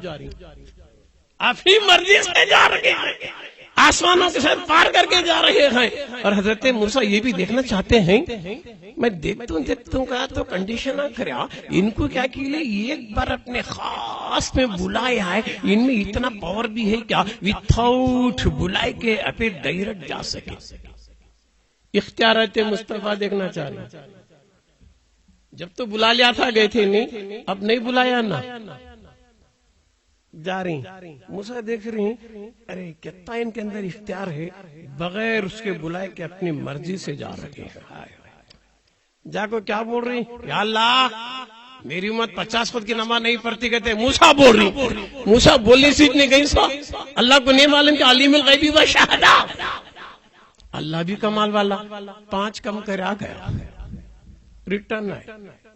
اپنی مرضی سے جا رہے ہیں، آسمانوں کے ساتھ پار کر کے جا رہے ہیں. اور حضرت موسیٰ یہ بھی دیکھنا چاہتے ہیں. میں دیکھتا ہوں کہا تو کنڈیشن نہ کریا، ان کو کیا کہ ایک بار اپنے خاص میں بلایا ہے، ان میں اتنا پاور بھی ہے کیا وتھاؤٹ بلائے کے اپنے ڈائریکٹ جا سکے. اختیارات مصطفیٰ دیکھنا چاہ رہے. جب تو بلا لیا تھا گئے تھے نہیں، اب نہیں بلایا نا جا رہی. موسیٰ دیکھ رہی ارے کتنا ان کے اندر اختیار ہے، بغیر اس کے بلائے کے اپنی مرضی سے جا رہے ہیں. جا کو کیا بول رہی؟ یا اللہ میری امت 50 خود کی نماز نہیں پڑھتی. کہتے موسیٰ بول رہی. موسیٰ بولنے سیکھنے گئی سو اللہ کو نہیں معلوم کہ علیم الغیبی و شہادہ. اللہ بھی کمال والا، 5 کم کرا گیا، ریٹرن ہے.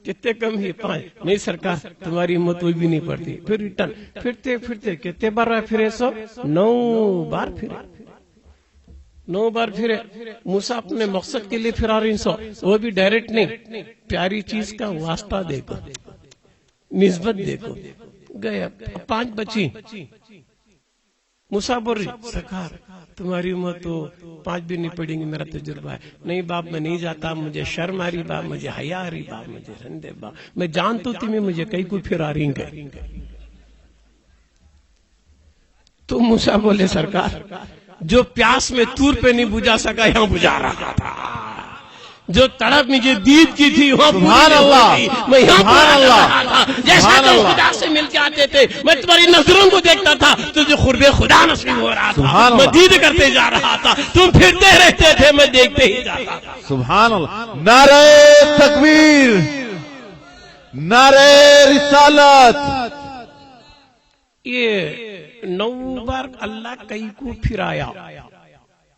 کتنے کم ہی 5 نہیں سرکار تمہاری امت کوئی بھی نہیں پڑتی. پھر ریٹرن پھرتے پھرتے کتنے بار پھرے؟ 9 بار پھرے. 9 بار پھرے. موسیٰ اپنے مقصد کے لیے پھرا رہی 100، وہ بھی ڈائریکٹ نہیں، پیاری چیز کا واسطہ دیکھو، نسبت دیکھو. گئے 5 بچی. موسیٰ بول رہی سرکار تمہاری امت تو 5 بھی نہیں پڑھیں گی، میرا تجربہ ہے. نہیں باپ میں نہیں جاتا، مجھے شرم آ رہی باپ، مجھے حیا آ رہی باپ، مجھے رندے باپ، میں جانتا ہوں تمہیں مجھے کئی کو پھر آ رہی گئے. تو موسیٰ بولے سرکار جو پیاس میں تور پہ نہیں بجھا سکا یہاں بجھا رہا تھا، جو تڑپ مجھے دید کی تھی وہاں سبحان اللہ، میں یہاں سبحان اللہ، جیسا تم خدا سے مل کے آتے تھے میں تمہاری نظروں کو دیکھتا تھا تو جو قرب خدا نصیب ہو رہا تھا میں دید کرتے جا رہا تھا. تم پھرتے رہتے تھے میں دیکھتے ہی جاتا تھا. سبحان اللہ. نعرہ تکبیر، نعرہ رسالت. یہ 9 بار اللہ کئی کو پھرایا،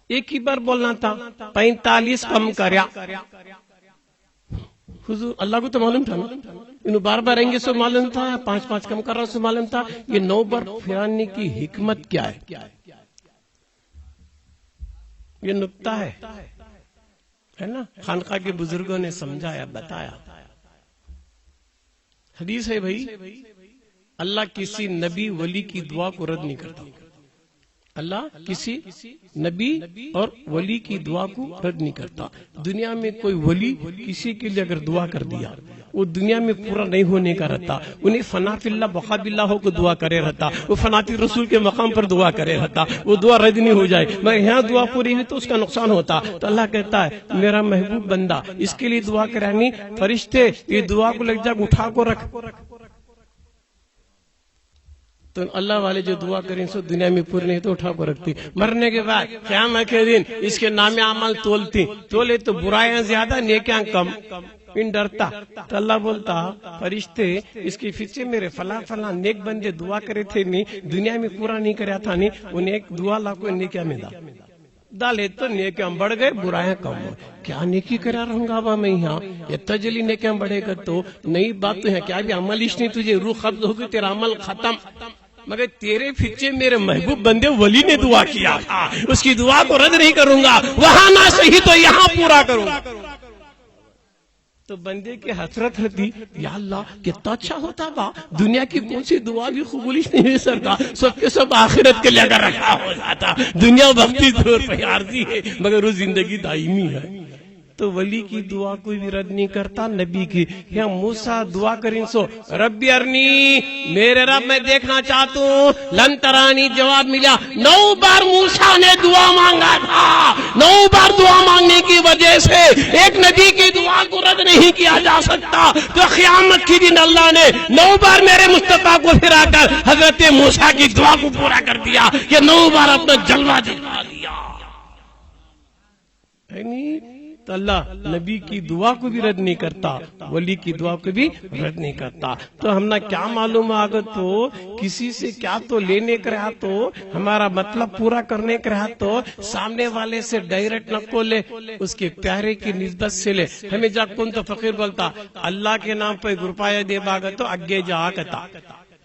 ایک ہی بار بولنا تھا. 45 کم کریا. حضور اللہ کو تو معلوم تھا نا، انہوں بار بار آئیں گے سو معلوم تھا، 5 کم کر رہا سو معلوم تھا. یہ 9 بار پھرانے کی حکمت کیا ہے؟ یہ نکتہ ہے نا، خانقاہ کے بزرگوں نے سمجھایا بتایا. حدیث ہے بھائی، اللہ کسی نبی ولی کی دعا کو رد نہیں کرتا. اللہ کسی نبی اور ولی کی دعا کو رد نہیں کرتا. دنیا میں کوئی ولی کسی کے لیے اگر دعا کر دیا وہ دنیا میں پورا نہیں ہونے کا رہتا. انہیں فنا فی اللہ بقا باللہ ہو کو دعا کرے رہتا. وہ فناتی رسول کے مقام پر دعا کرے رہتا. وہ دعا رد نہیں ہو جائے مگر یہاں دعا پوری ہوئی تو اس کا نقصان ہوتا. تو اللہ کہتا ہے میرا محبوب بندہ اس کے لیے دعا کرانی. فرشتے یہ دعا کو لگ جا اٹھا کو رکھ. تو اللہ والے جو دعا کریں سو دنیا میں پوری نہیں تو اٹھا کو رکھتی. مرنے کے بعد قیامت کے دن اس کے نام عمل تولے تو برائیاں زیادہ نیکیاں کم. ان ڈرتا تو اللہ بولتا فرشتے اس کے پیچھے میرے فلاں فلاں نیک بندے دعا کرے تھے نہیں دنیا میں پورا نہیں کریا تھا نہیں انہیں ایک دعا لا کو نیکیاں میں ڈالے تو نیکیاں بڑھ گئے برائیاں کم ہو. کیا نیکی کرا رہوں گا با میں یہاں یہ تجلی نیکیاں بڑھے گا تو نئی بات تو ہے. کیا بھی عمل اس نہیں تجھے روح قبض ہوگی تیرا عمل ختم. مگر تیرے پیچھے میرے محبوب بندے ولی نے دعا کیا تھا اس کی دعا کو رد نہیں کروں گا. وہاں نہ صحیح تو یہاں پورا کروں گا. تو بندے کی حسرت ہوتی یا اللہ کتنا اچھا ہوتا با دنیا کی کون سی دعا بھی قبول نہیں ہو سکتا. سب کے سب آخرت کے لیے اگر رکھا ہو جاتا. دنیا وقتی طور پر عارضی ہے مگر وہ زندگی دائمی ہے. تو ولی کی دعا کوئی بھی رد نہیں کرتا نبی کی. یا موسیٰ دعا کریں سو ربی ارنی میرے رب میں دیکھنا چاہتا ہوں. لن ترانی جواب ملا. 9 بار موسیٰ نے دعا مانگا تھا. 9 بار دعا مانگنے کی وجہ سے ایک نبی کی دعا کو رد نہیں کیا جا سکتا. تو قیامت کی دن اللہ نے 9 بار میرے مصطفیٰ کو پھرا کر حضرت موسیٰ کی دعا کو پورا کر دیا. یہ 9 بار اپنا جلوہ دکھا دیا. تو اللہ نبی کی دعا کو بھی رد نہیں کرتا ولی کی دعا کو بھی رد نہیں کرتا. تو ہم نے کیا معلوم آگے تو کسی سے کیا تو لینے کا رہا تو ہمارا مطلب پورا کرنے کا رہا تو سامنے والے سے ڈائریکٹ نہ کو لے اس کے پیارے کی نسبت سے لے. ہمیں جا کون تو فقیر بولتا اللہ کے نام پہ روپیہ دے باگا تو اگے جا کتا.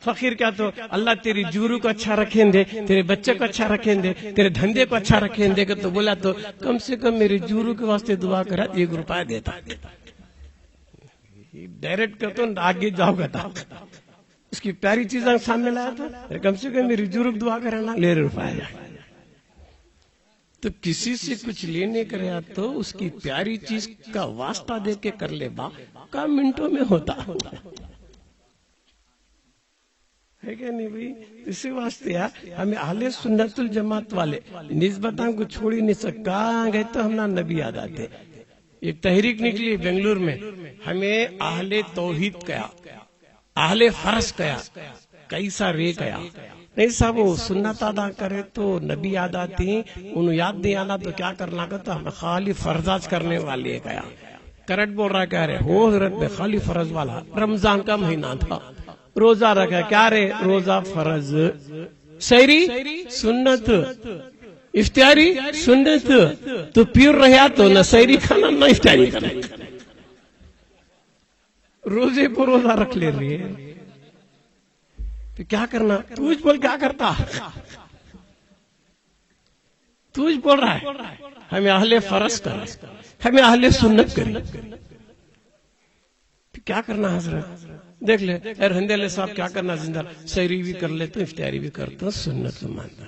فقیر کیا تو اللہ تیری جورو کو اچھا رکھیں دے تیرے بچے کو اچھا رکھیں دے تیرے دھندے کو اچھا رکھیں دے. تو بولا تو کم سے کم میری جورو کے واسطے دعا کرا 1 روپیہ دیتا. ڈائریکٹ کہتا ہوں آگے جاؤ گا تھا اس کی پیاری چیزیں سامنے لایا تھا کم سے کم میری جورو دعا کرانا لے روپیہ. تو کسی سے کچھ لینے کا رہا تو اس کی پیاری چیز کا واسطہ دے کے کر لے با کا منٹوں میں ہوتا ہے کہ نہیں بھائی. اسی واسطے ہمیں اہل سنت الجماعت والے نسبتاں کو چھوڑی نہیں سکتا. گئے تو ہم نبی یاد آتے. ایک تحریک نکلی بنگلور میں ہمیں اہل توحید کیا اہل فرض کیا کیسا رے کیا نہیں صاحب وہ سنت ادا کرے تو نبی یاد آتی. انہوں یاد نہیں آنا تو کیا کرنا کا تو ہمیں خالی فرض کرنے والے کیا کرٹ بول رہا کہہ رہے ہو حضرت میں خالی فرض والا. رمضان کا مہینہ تھا روزہ رکھا کیا رے روزہ فرض سحری سنت افطاری سنت. تو پیر رہا تو نہ سحری کھانا نہ افطاری کرنا روزے پر روزہ رکھ لے رہی ہے. تو کیا کرنا توج بول کیا کرتا توج بول رہا ہے ہمیں اہل فرض کر ہمیں اہل سنت کری. کیا کرنا حضرت دیکھ لے رہندے صاحب کیا کرنا زندہ سحری بھی کر لیتے افطاری بھی کرتا سنت کو مانتا.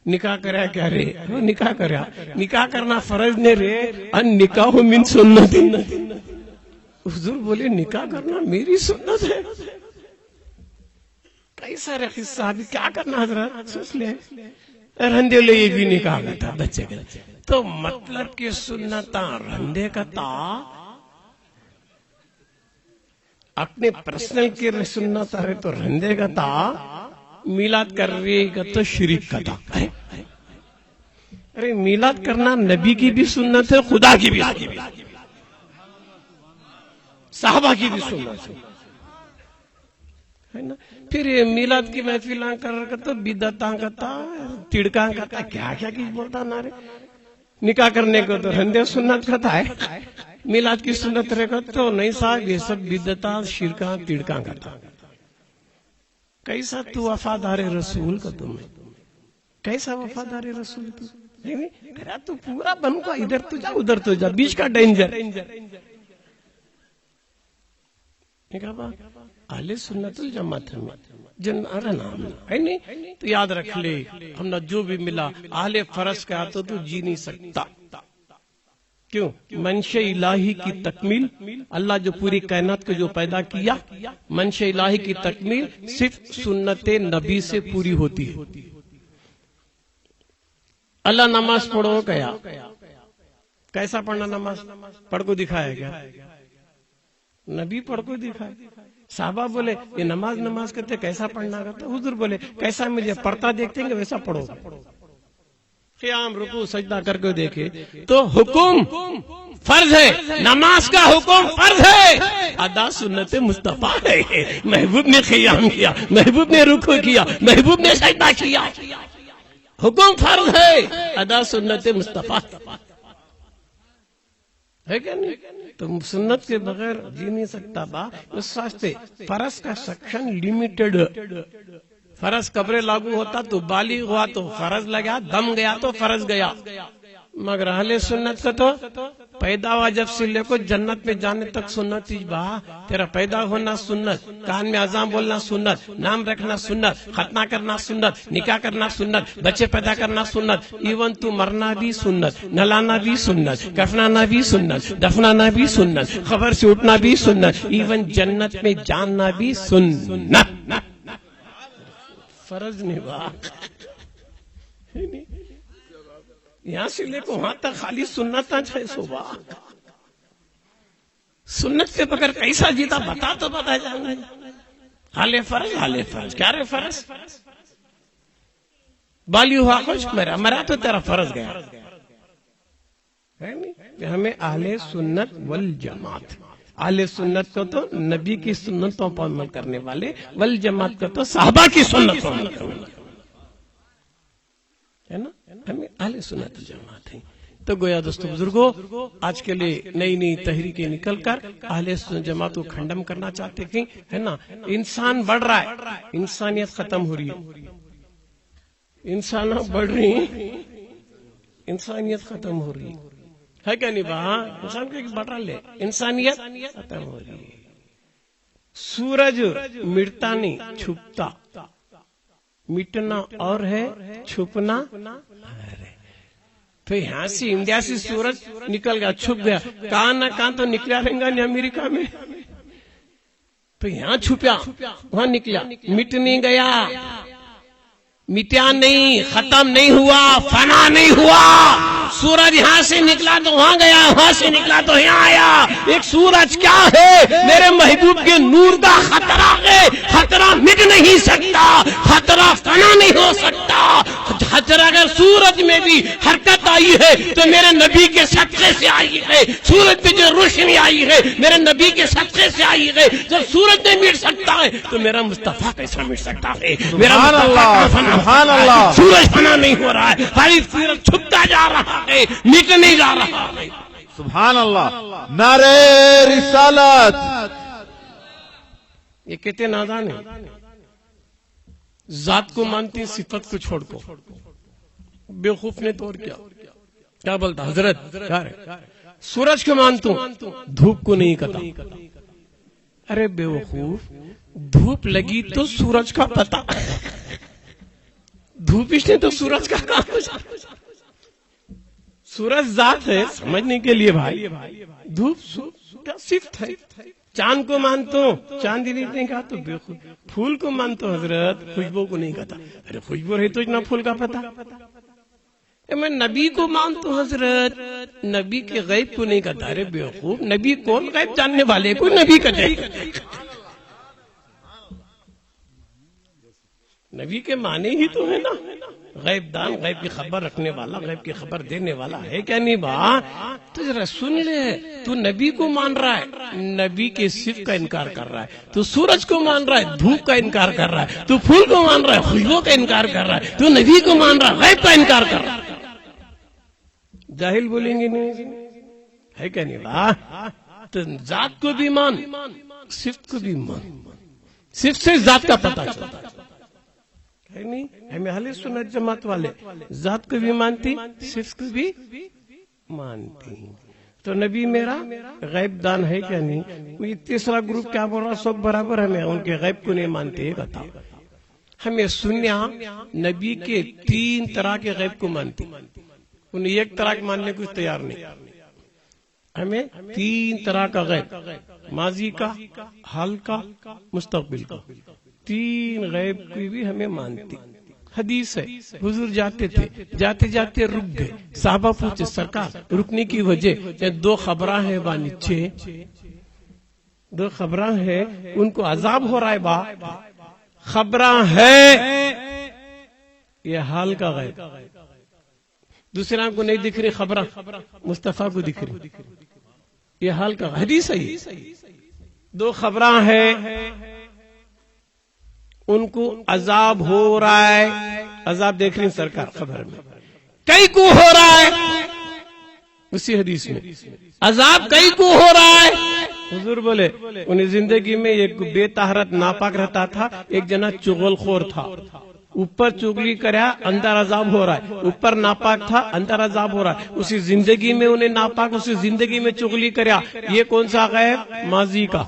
نکاح کریا کیا رے نکاح کریا نکاح کرنا فرض نے رے ان نکاح من سنت. حضور بولے نکاح کرنا میری سنت ہے. کئی سارے قصہ کیا کرنا حضرت سوچ لے رہندے لے یہ بھی نکاح کرتا بچے کے. تو مطلب کہ سنتا رہندے کا تا اپنے پرسنل کے سنت ہے تو رہندے کا تا میلاد کر رہی کا تو شریک کا تا. ارے میلاد کرنا نبی کی بھی سنت ہے خدا کی بھی صحابہ کی بھی سنت ہے نا. پھر یہ میلاد کی محفلیں کر تو بدعتاں کرتا تڑکاں کرتا کیا کیا کی بولتا نہ رے. نکاح کرنے کو تو رہندے سنت کرتا ہے میلاد کی سنت رہے گا تو نہیں صاحب یہ سب بدعتاں شرکاں تڑکاں کرتا. کیسا تو وفادار رسول کا تم کیسا وفادار رسول تو پورا بن کو ادھر تو جا ادھر تو جا بیچ کا ڈینجر. اہل سنت الجماعت جن نام ہے نہیں تو یاد رکھ لے ہم نے جو بھی ملا اہل فرض کا تو جی نہیں سکتا. کیوں؟ منشا الہی کی تکمیل، اللہ جو پوری کائنات کو جو پیدا کیا، منشا الہی کی تکمیل صرف سنت نبی سے پوری ہوتی ہے۔ اللہ نماز پڑھو کیا؟ کیسا پڑھنا نماز؟ پڑھ کو دکھایا گیا، نبی پڑھ کو دکھائے۔ صحابہ بولے یہ نماز کرتے کیسا پڑھنا کرتا؟ حضور بولے کیسا مجھے پڑھتا دیکھتے ہیں ویسا پڑھو۔ قیام رکوع سجدہ کر کے دیکھے تو حکم فرض ہے، نماز کا حکم فرض ہے، ادا سنت مصطفیٰ ہے۔ محبوب نے قیام کیا، محبوب نے رکوع کیا، محبوب نے سجدہ کیا، حکم فرض ہے، ادا سنت مصطفیٰ ہے کہ نہیں؟ تو سنت کے بغیر جی نہیں سکتا با۔ اس واسطے فرض کا سیکشن لمیٹڈ، فرض قبر لاگو ہوتا تو بالغ ہوا تو فرض لگا، دم گیا تو فرض گیا، مگر اہل سنت کا تو پیدا ہوا جب سے لے کو جنت میں جانے تک سنت ہی با۔ تیرا پیدا ہونا سنت، کان میں اذان بولنا سنت، نام رکھنا سنت، ختنہ کرنا سنت، نکاح کرنا سنت، بچے پیدا کرنا سنت، ایون تو مرنا بھی سنت، نلانا بھی سنت، کفنانا بھی سنت، دفنانا بھی سنت، خبر سے اٹھنا بھی سنت، ایون جنت میں جاننا بھی سنت۔ فرض نہیں با، یہاں سے لے کو وہاں تک خالی سنت ہے صبح۔ سنت کے بغیر کیسا جیتا بتا تو بتا جانا۔ حال فرض کیا رے فرض؟ بالی ہوا خوش مرا تو تیرا فرض گیا ہے نہیں؟ ہمیں اہل سنت والجماعت، اہل سنت کو تو نبی کی سنتوں پر عمل کرنے والے، والجماعت کو تو صحابہ کی سنت پر عمل کرنے والے ہے نا؟ ہمیں اہل سنت جماعت ہیں۔ تو گویا دوستو بزرگوں، آج کے لیے نئی نئی تحریکیں نکل کر اہل سنت جماعت کو کھنڈم کرنا چاہتے ہیں، ہے نا؟ انسان بڑھ رہا ہے، انسانیت ختم ہو رہی ہے، انسان بڑھ رہی ہیں، انسانیت ختم ہو رہی ہے کیا نہیں با؟ انسان کو بڑھ رہا لے، انسانیت ختم ہو رہی ہے۔ سورج مٹتا نہیں، چھپتا، مٹنا اور ہے، چھپنا اور ہے۔ تو یہاں سے انڈیا سے سورج نکل گیا، چھپ گیا، کہاں نہ کہاں تو نکلا رہیں گا نہیں امریکہ میں، تو یہاں چھپیا وہاں نکلا، مٹ نہیں گیا، مٹیا نہیں، ختم نہیں ہوا، فنا نہیں ہوا۔ سورج یہاں سے نکلا تو وہاں گیا، وہاں سے نکلا تو یہاں آیا۔ ایک سورج کیا ہے؟ میرے محبوب کے نور کا خطرہ ہے، خطرہ مٹ نہیں سکتا، خطرہ فنا نہیں ہو سکتا۔ خطرہ اگر سورج میں بھی حرکت آئی ہے تو میرے نبی کے صدقے سے آئی ہے، سورج پہ جو روشنی آئی ہے میرے نبی کے صدقے سے آئی ہے۔ جب سورج نہیں مٹ سکتا ہے تو میرا مصطفیٰ کیسا مٹ سکتا ہے؟ میرا سبحان اللہ، سورج فنا نہیں ہو رہا ہے، خالی سورج چھپتا جا رہا ہے، مٹ نہیں جا رہا ہے۔ سبحان اللہ، نعرہ رسالت۔ یہ کہتے نادان ہیں، ذات کو مانتے صفت کو چھوڑ کو۔ بیوقوف نے تو اور کیا بولتا حضرت؟ کیا ہے؟ سورج کو مانتا ہوں، دھوپ کو نہیں کہتا۔ ارے بیوقوف، دھوپ لگی تو سورج کا پتا، دھوپ اس نے تو سورج کا کام، سورج ذات ہے سمجھنے کے لیے بھائی، دھوپ کیا صفت ہے۔ چاند کو مانتا ہوں، چاند ہی نہیں کہا تو بیوقوف۔ پھول کو مانتا ہوں حضرت، خوشبو کو نہیں کہتا۔ ارے خوشبو رہی تو اتنا پھول کا پتا۔ میں نبی کو مانتا ہوں حضرت، نبی کے غیب کو نہیں کہتا۔ ارے بیوقوف، نبی کون غیب جاننے والے کو نبی کہتے؟ نبی کے معنی ہی تو ہے نا، غیب دان، غیب کی خبر رکھنے والا، غیب کی خبر دینے والا ہے کیا نہیں با؟ تو ذرا سن لے، تو نبی کو مان رہا ہے، نبی کے صفت کا انکار کر رہا ہے، تو سورج کو مان رہا ہے، دھوپ کا انکار کر رہا ہے، تو پھول کو مان رہا ہے، خوشبو کا انکار کر رہا ہے، تو نبی کو مان رہا ہے، غیب کا انکار کر رہا ہے۔ جاہل بولیں گے نہیں ہے کیا نہیں با؟ تو ذات کو بھی مان، صفت کو بھی مان، صفت سے ذات کا پتہ چلتا ہے نہیں؟ ہمیں اہل سنت جماعت والے ذات کو بھی مانتی، صفت کو بھی مانتی۔ تو نبی میرا غیب دان ہے کیا نہیں؟ یہ تیسرا گروپ کیا بول رہا؟ سب برابر، ہمیں ان کے غیب کو نہیں مانتے۔ یہ بتا، ہمیں سنیا نبی کے 3 طرح کے غیب کو مانتی، انہیں ایک طرح کے ماننے کو تیار نہیں۔ ہمیں تین طرح کا غیب، ماضی کا، حال کا، مستقبل کا، تین غیب کی بھی ہمیں مانتی۔ حدیث ہے حضور جاتے تھے، جاتے جاتے رک گئے، صحابہ پوچھے سرکار رکنے کی وجہ؟ دو خبراں ہیں با نیچے، دو خبراں ہیں ان کو عذاب ہو رہا ہے با، خبراں ہے یہ حال کا غیب، دوسرے کو نہیں دکھ رہی خبراں، مصطفیٰ کو دکھ رہی، یہ حال کا حدیث ہے۔ دو خبراں ہیں ان کو عذاب ہو رہا ہے، عذاب دیکھ رہی سرکار خبر میں، کئی کو ہو رہا ہے، اسی حدیث میں عذاب کئی کو ہو رہا ہے۔ حضور بولے انہیں زندگی میں ایک بے طہارت ناپاک رہتا تھا، ایک جنا چغل خور تھا، اوپر چگلی کریا اندر عذاب ہو رہا ہے، اوپر ناپاک تھا اندر عذاب ہو رہا ہے، اسی زندگی میں انہیں ناپاک، اسی زندگی میں چگلی کریا، یہ کون سا غیب؟ ماضی کا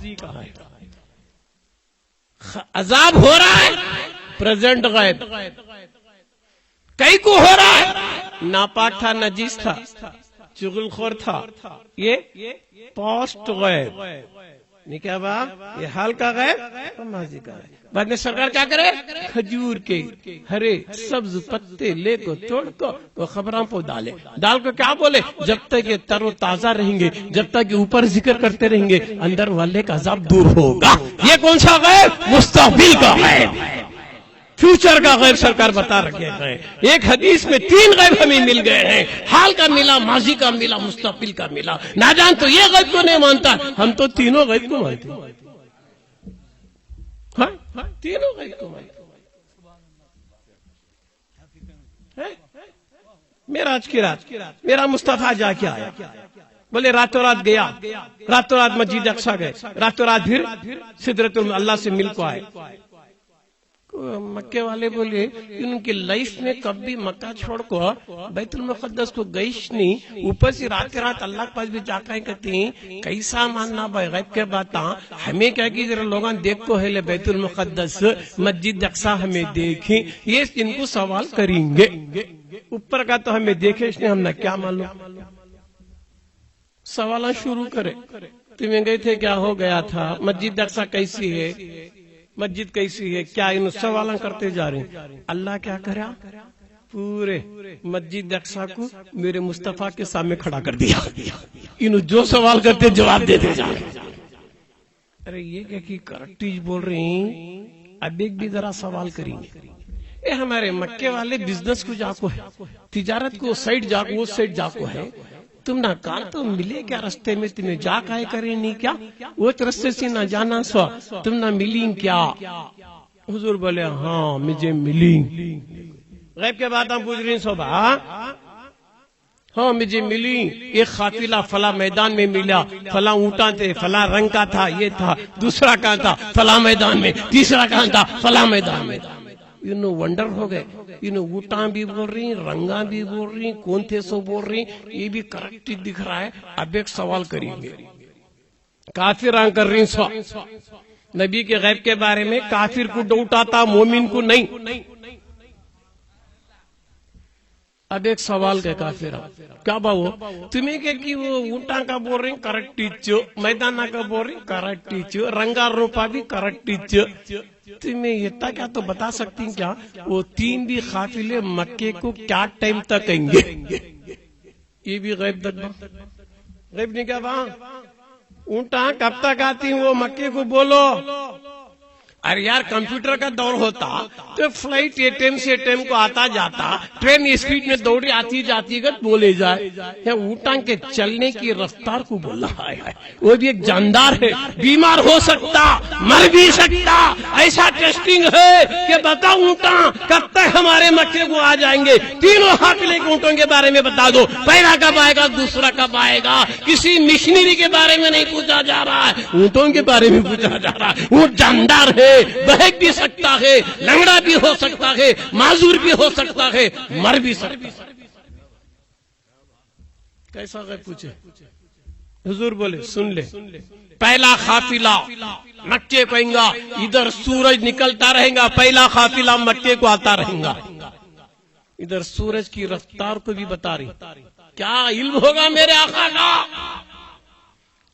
عذاب ہو رہا ہے، پریزنٹ غیب، کئی کو ہو رہا ہے، ناپاک تھا، نجیس تھا، چغل خور تھا، یہ پوسٹ غیب، نہیں کیا بات؟ یہ حال کا غیب اور ماضی کا غیب۔ بعد میں سرکار کیا کرے؟ کھجور کے ہرے سبز پتے لے کو توڑ کو وہ خبراں پہ ڈالے، ڈال کو کیا بولے؟ جب تک یہ تر و تازہ رہیں گے، جب تک یہ اوپر ذکر کرتے رہیں گے، اندر والے کا عذاب دور ہوگا۔ یہ کون سا غیب؟ مستقبل کا غیب، فیوچر کا غیب سرکار بتا رکھے ہیں۔ ایک حدیث میں تین غیب ہمیں مل گئے ہیں، حال کا ملا، ماضی کا ملا، مستقبل کا ملا۔ نہ جان تو یہ غیب کو نہیں مانتا، ہم تو تینوں غیب کو مانتے ہیں، تینوں غیب کو مانتے ہیں۔ معراج کی رات میرا مصطفیٰ جا کے آیا، بولے راتوں رات گیا، راتوں رات مسجد اقصی گئے، راتوں رات پھر سدرۃ اللہ سے مل کو آئے۔ مکے والے بولے ان کی لائف میں کبھی مکہ چھوڑ کو بیت المقدس کو گئیش نہیں، اوپر سے رات رات اللہ کے پاس بھی جا کر کہتے ہیں کیسا ماننا بھائی غیب کے بات، ہمیں کیا کہ ذرا لوگاں دیکھ کو ہے بیت المقدس مسجد اقصی ہمیں دیکھیں، یہ ان کو سوال کریں گے، اوپر کا تو ہمیں دیکھے اس نے ہم نے کیا معلوم، سوالہ شروع کرے، تمہیں گئے تھے کیا ہو گیا تھا، مسجد اقصی کیسی ہے، مسجد کیسی ہے، کیا ان سوالیں کرتے جا رہے ہیں۔ اللہ کیا کرا؟ پورے مسجد اقصی کو میرے مصطفیٰ کے سامنے کھڑا کر دیا، انہوں جو سوال کرتے جواب دیتے جا رہے۔ ارے یہ کیا کہ کریکٹیج بول رہے ہیں، اب ایک بھی ذرا سوال کریں گے۔ اے ہمارے مکے والے بزنس کو جا کو ہے، تجارت کو سائڈ جا کو، وہ سائڈ جا کو ہے، تم نہ کہا تو ملے کیا رستے میں، تمہیں جا کائے کرے نہیں کیا، وہ رستے سے نہ جانا سوا تم نہ ملیں کیا؟ حضور بولے ہاں مجھے ملی، غیب کے بعد ہم پوچھ رہے ہیں صبح، ہاں مجھے ملی، ایک قافلہ فلاں میدان میں ملا، فلاں اونٹاں تھے، فلاں رنگ کا تھا، یہ تھا، دوسرا کہاں تھا فلاں میدان میں، تیسرا کہاں تھا فلاں میدان میں۔ انہوں ونڈر ہو گئے، انہوں اونٹاں بھی بول رہی، رنگاں بھی بول رہی، کون تھے سو بول رہی، یہ بھی کریکٹ دکھ رہا ہے۔ اب ایک سوال کریں گے، کافراں کر رہی سو نبی کے غیب کے بارے میں، کافر کو ڈاؤٹ آتا، مومن کو نہیں۔ اب ایک سوال کے کافر کیا باو تمہیں کہ وہ اونٹاں کا بول رہی کریکٹ، میدان کا بول رہی کریکٹ، رنگا روپا بھی کریکٹ، تمہیں یہ کیا تو بتا سکتی کیا وہ تین بھی قافلے مکے کو کیا ٹائم تک آئیں گے؟ یہ بھی غیب غیب نہیں کیا با اونٹاں کب تک آتی وہ مکے کو بولو۔ ارے یار کمپیوٹر کا دور ہوتا تو فلائٹ ATM سے ATM کو آتا جاتا، ٹرین اسپیڈ میں دوڑی آتی جاتی گت بولے جائے، یا اونٹاں کے چلنے کی رفتار کو بول رہا ہے، وہ بھی ایک جاندار ہے، بیمار ہو سکتا، مر بھی سکتا، ایسا ٹیسٹنگ ہے کہ بتاؤ اونٹاں کب تک ہمارے مکے کو آ جائیں گے؟ تینوں قافلے کے اونٹوں کے بارے میں بتا دو، پہلا کب آئے گا، دوسرا کب آئے گا؟ کسی مشنری کے بارے میں نہیں پوچھا جا رہا ہے، اونٹوں کے بارے میں پوچھا جا رہا ہے۔ اونٹ جاندار ہے، بہک بھی سکتا ہے، لنگڑا بھی ہو سکتا ہے، معذور بھی ہو سکتا ہے، مر بھی سکتا ہے۔ کیسا غیب پوچھے؟ حضور بولے سن لے، پہلا قافلہ مکے کو آئیں گا، ادھر سورج نکلتا رہے گا، پہلا قافلہ مکے کو آتا رہے گا، ادھر سورج کی رفتار کو بھی بتا رہی۔ کیا علم ہوگا میرے آقا کا؟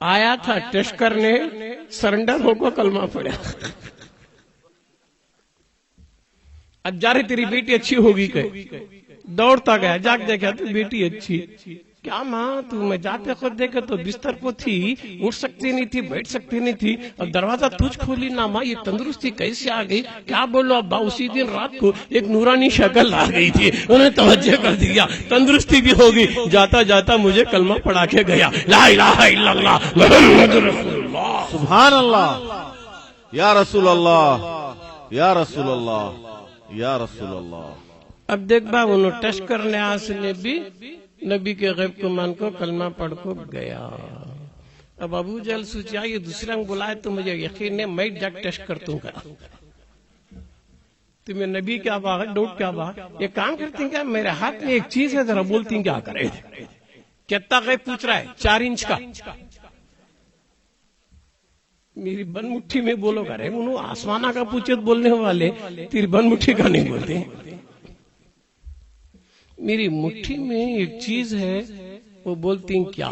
آیا تھا ٹیسٹ کرنے, سرنڈر ہو کو کلمہ پڑا. اب جا رہے تیری بیٹی اچھی ہوگی کہ دوڑتا گیا, جاگ دیکھا تو بیٹی اچھی. کیا ماں تو میں جاتے خود دیکھا تو بستر پہ تھی, اٹھ سکتی نہیں تھی, بیٹھ سکتی نہیں تھی, اور دروازہ تجھ کھولی نا ماں, یہ تندرستی کیسے آ گئی؟ کیا بولو ابا, اسی دن رات کو ایک نورانی شکل آ گئی تھی, انہیں توجہ کر دیا, تندرستی بھی ہوگی. جاتا جاتا مجھے کلمہ پڑھا کے گیا, لا الہ الا اللہ محمد رسول اللہ. سبحان اللہ, یا رسول اللہ, یا رسول اللہ, یا رسول اللہ. اب دیکھ با انہوں ٹیسٹ کرنے آسنے بھی نبی کے غیب کو مان کو کلمہ پڑھ کو گیا. اب ابو جہل سوچا یہ دوسرا بلائے تو مجھے یقین ہے میں جگ ٹیسٹ کرتوں گا. تمہیں نبی کیا باغ ہے, ڈوٹ کیا باغ, یہ کام کرتے ہیں کیا, میرے ہاتھ میں ایک چیز ہے, ذرا بولتی ہیں کیا کرے. کتنا غیب پوچھ رہا ہے, 4 انچ کا. میری بن مٹھی میں بولو گا رہے, انہوں آسمانہ کا پوچھے بولنے والے, تیری بن مٹھی کا نہیں بولتے. میری مٹھی میں ایک چیز ہے, وہ بولتی ہیں کیا.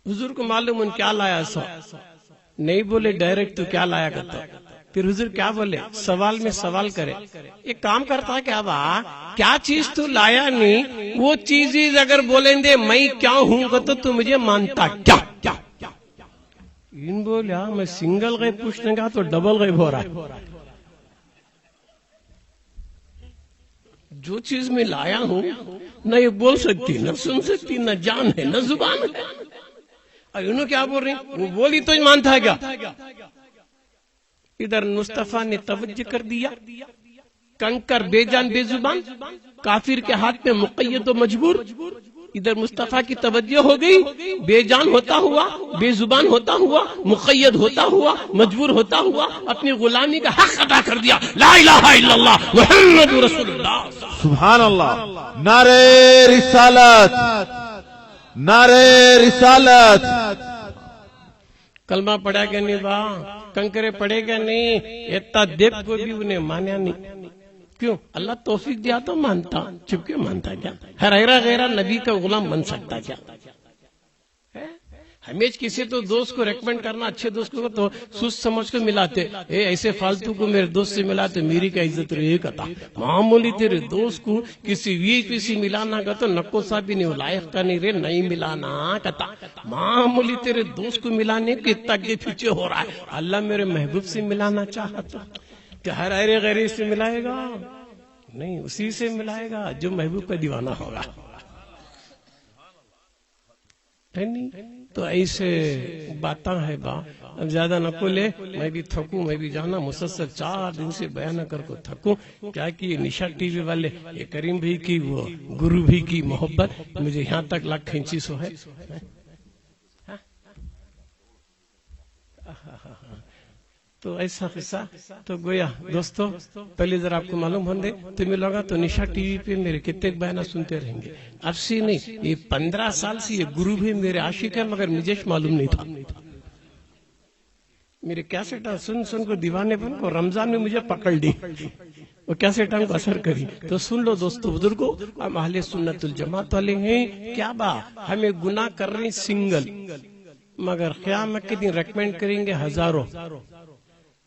حضور کو معلوم ان کیا لایا, سو نہیں بولے ڈائریکٹ, تو کیا لایا کرتا. پھر حضور کیا بولے, سوال میں سوال کرے. ایک کام کرتا ہے کیا با, کیا چیز تو لایا نہیں, وہ چیز اگر بولیں دے میں کیا ہوں گا تو مجھے مانتا کیا. ان بولیا میں سنگل غیب پوچھنے کا تو ڈبل غیب ہو رہا ہے. جو چیز میں لایا ہوں نہ یہ بول سکتی, نہ سن سکتی, نہ جان ہے, نہ زبان ہے. اور انہوں کیا بول رہی, وہ بولی تو مانتا ہے کیا. ادھر مصطفیٰ نے توجہ کر دیا, کنکر بے جان بے زبان, کافر کے ہاتھ میں مقید و مجبور. ادھر مصطفیٰ کی توجہ ہو گئی, بے جان ہوتا ہوا, بے زبان ہوتا ہوا, مقید ہوتا ہوا, مجبور ہوتا ہوا, اپنی غلامی کا حق ادا کر دیا. لا الہ الا اللہ محمد رسول اللہ. سبحان اللہ. نعرہ رسالت, نعرہ رسالت. کلمہ پڑھا گیا نہیں با, کنکرے پڑھے گا نہیں, اتنا دیکھ کو بھی انہیں مانیا نہیں. کیوں, اللہ توفیق دیا تو مانتا, چپ کے مانتا کیا. ہر غیرہ نبی کا غلام بن سکتا کیا. ہمیش کسی تو دوست کو ریکمینڈ کرنا, اچھے دوست کو تو سست سمجھ کو ملاتے, ایسے فالتو کو میرے دوست سے ملاتے, میری کا عزت رہے کتا. معمولی تیرے دوست کو کسی وی پی سی ملانا کا تو نکو سا بھی نہیں, لائق کا نہیں رے, نہیں ملانا کتا. معمولی تیرے دوست کو ملانے کے تک یہ پیچھے ہو رہا ہے. اللہ میرے محبوب سے ملانا چاہتا, کہ ہر غیر سے ملائے گا نہیں, اسی سے ملائے گا جو محبوب کا دیوانہ ہوگا. تو ایسے باتاں ہے با. اب زیادہ نہ کولے, میں بھی تھکوں, میں بھی جانا مسلسل 4 دن سے بیان کر کو تھکوں. کیا کہ یہ نشا ٹی وی والے, یہ کریم بھائی کی, وہ گرو بھائی کی محبت مجھے یہاں تک لاکھ کھینچی سو ہے. تو ایسا قصہ تو گویا دوستو, پہلے ذرا آپ کو معلوم ہوں دے تو میں لوگا تو نشا ٹی وی پہ میرے کتنے بیانہ سنتے رہیں گے. اب سے نہیں, یہ 15 سال سے یہ گرو بھی میرے عاشق ہے, مگر مجھے معلوم نہیں تھا. میرے کیسٹاں سن سن کو دیوانے پن کو رمضان میں مجھے پکڑ لی, وہ کیسٹاں کو اثر کری. تو سن لو دوستو بزرگو, ہم اہل سنت الجماعت والے ہیں. کیا با ہمیں گناہ کر رہے ہیں سنگل, مگر قیامت کے دن ریکمینڈ کریں گے ہزاروں.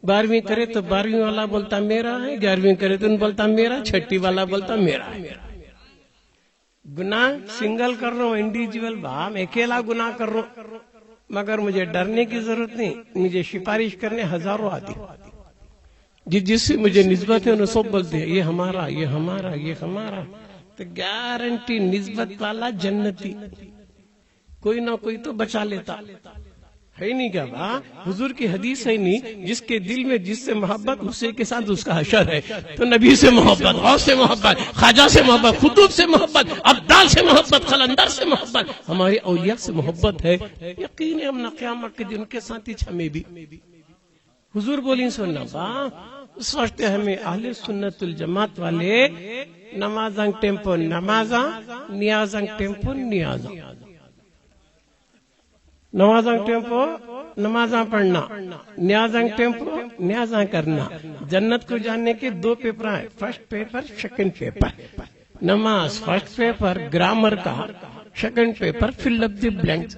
12ویں کرے تو 12ویں والا بولتا میرا ہے, 11ویں کرے تو بولتا میرا, 6ٹی والا بولتا میرا ہے. گناہ سنگل کر رہا ہوں, انڈیویجول با, میں اکیلا گناہ کر رہا ہوں, مگر مجھے ڈرنے کی ضرورت نہیں. مجھے سفارش کرنے ہزاروں آتی, جس سے مجھے نسبت ہے انہیں سب بولتے ہیں یہ ہمارا, یہ ہمارا, یہ ہمارا. تو گارنٹی نسبت والا جنتی, کوئی نہ کوئی تو بچا لیتا ہے نہیں. کیا با حضور کی حدیث ہے نہیں, جس کے دل میں جس سے محبت اسی کے ساتھ اس کا حشر ہے. تو نبی سے محبت, غوث سے محبت, خواجہ سے محبت, خطوط سے محبت, ابدال سے محبت, قلندر سے محبت, ہماری اولیاء سے محبت ہے. یقین ہے ہم نہ قیامت کے دن کے ساتھ ہی ہمیں بھی حضور بولیں سننا با. اس وقت ہمیں اہل سنت الجماعت والے نمازاں ٹیمپو نمازاں, نیازاں ٹیمپو نیازاں. نمازاں ٹیمپو نمازاں پڑھنا, نیازاں ٹیمپو نیازاں کرنا. جنت کو جاننے کے 2 پیپر ہیں, فرسٹ پیپر, سیکنڈ پیپر. نماز فرسٹ پیپر گرامر کا, سیکنڈ پیپر فل اپ دی بلینک.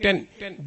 10,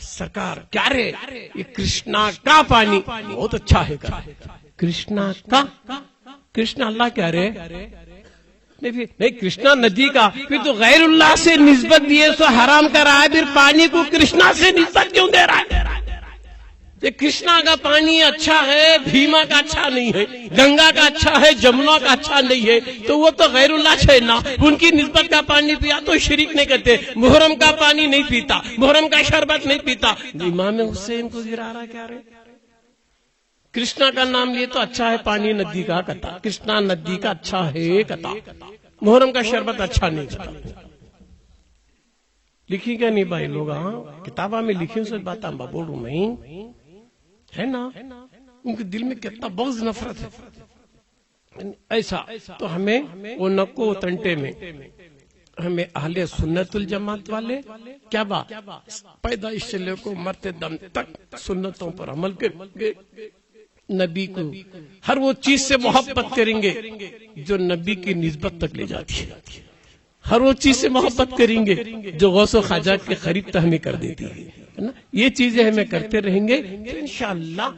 سرکار کیا رے یہ کرشنا کا پانی بہت اچھا ہے کہا کرشنا کا کرشنا اللہ کیا رے نہیں کرشنا ندی کا پھر تو غیر اللہ سے نسبت دیے سو حرام کر رہا ہے پھر پانی کو کرشنا سے نسبت کیوں دے رہا ہے یہ کرشنا کا پانی اچھا ہے بھیما کا اچھا نہیں ہے گنگا کا اچھا ہے جمنا کا اچھا نہیں ہے تو وہ تو غیر اللہ ہے نا ان کی نسبت کا پانی پیا تو شریک نہیں کرتے محرم کا پانی نہیں پیتا محرم کا شربت نہیں پیتا امام حسین کو گرا رہا کیا رہے کرشنا کا نام لیے تو اچھا ہے پانی ندی کا کتا کرشنا ندی کا اچھا ہے کتا محرم کا شربت اچھا نہیں کتا لکھی کیا نہیں بھائی لوگ کتابہ میں لکھی سے بات بولوں میں ہے نا ان کے دل میں کتنا بغض نفرت ہے ایسا تو ہمیں وہ نکو تنٹے میں ہمیں اہل سنت الجماعت والے کیا بات پیدائش سے لے کو مرتے دم تک سنتوں پر عمل کریں نبی کو ہر وہ چیز سے محبت کریں گے جو نبی کی نسبت تک لے جاتی ہے ہر وہ چیز سے محبت کریں گے جو غوث و خواجہ کے قریب تک ہمیں کر دیتی ہے یہ چیزیں ہمیں کرتے رہیں گے تو انشاءاللہ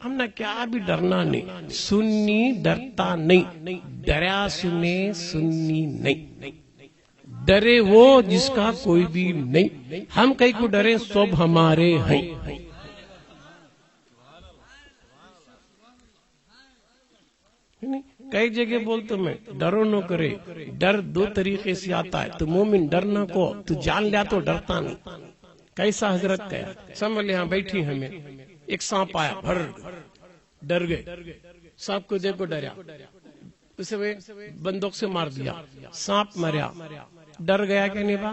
ہم نے کیا بھی ڈرنا نہیں سنی ڈرتا نہیں ڈریا سنے سنی نہیں ڈرے وہ جس کا کوئی بھی نہیں ہم کہیں کو ڈرے سب ہمارے ہیں کئی جگہ بولتا میں ڈرو نہ کرے ڈر دو طریقے سے آتا ہے تو مومن ڈرنا کو تو جان لیا تو ڈرتا نہیں کیسا حضرت کہا سمجھ لے ہاں بیٹھی ہمیں ایک سانپ آیا بھر ڈر گئے سانپ کو دیکھو ڈریا اسے بندوق سے مار دیا سانپ مریا ڈر گیا کہ نہیں با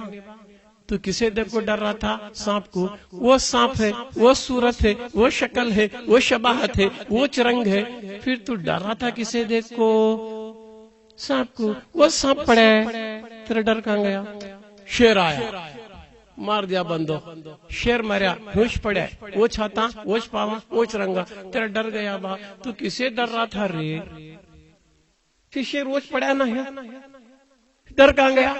تو کسے دیکھ کو ڈر رہا تھا سانپ کو وہ سانپ ہے وہ صورت ہے وہ شکل ہے وہ شباہت ہے وہ چرنگ ہے پھر تو ڈر رہا تھا کسے دیکھ کو سانپ کو وہ سانپ پڑا ہے تیرا ڈر کہاں گیا شیر آیا مار دیا بندوق شیر مریا ہوش پڑا وہ چھاتا وہ پاوا وہ چرنگا تیرا ڈر گیا با تو کسے ڈر رہا تھا رے پھر شیر ووش پڑا نہ ہے ڈر کہاں گیا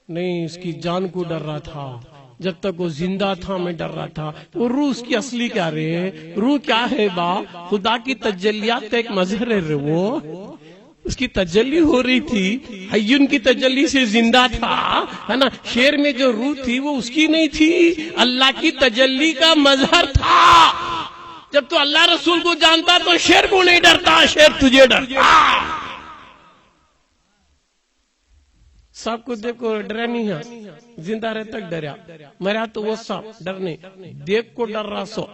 نہیں اس کی جان کو ڈر رہا تھا جب تک وہ زندہ تھا میں ڈر رہا تھا وہ روح اس کی اصلی کیا رہے روح کیا ہے با خدا کی تجلیات کا ایک مظہر ہے وہ اس کی تجلی ہو رہی تھی حیون کی تجلی سے زندہ تھا ہے نا شیر میں جو روح تھی وہ اس کی نہیں تھی اللہ کی تجلی کا مظہر تھا جب تو اللہ رسول کو جانتا تو شیر کو نہیں ڈرتا شیر تجھے ڈرتا سانپ کو دیکھو ڈرا نہیں ہے زندہ رہ تک ڈریا مریا تو وہ سانپ ڈر نہیں دیکھ کو ڈر رہا سو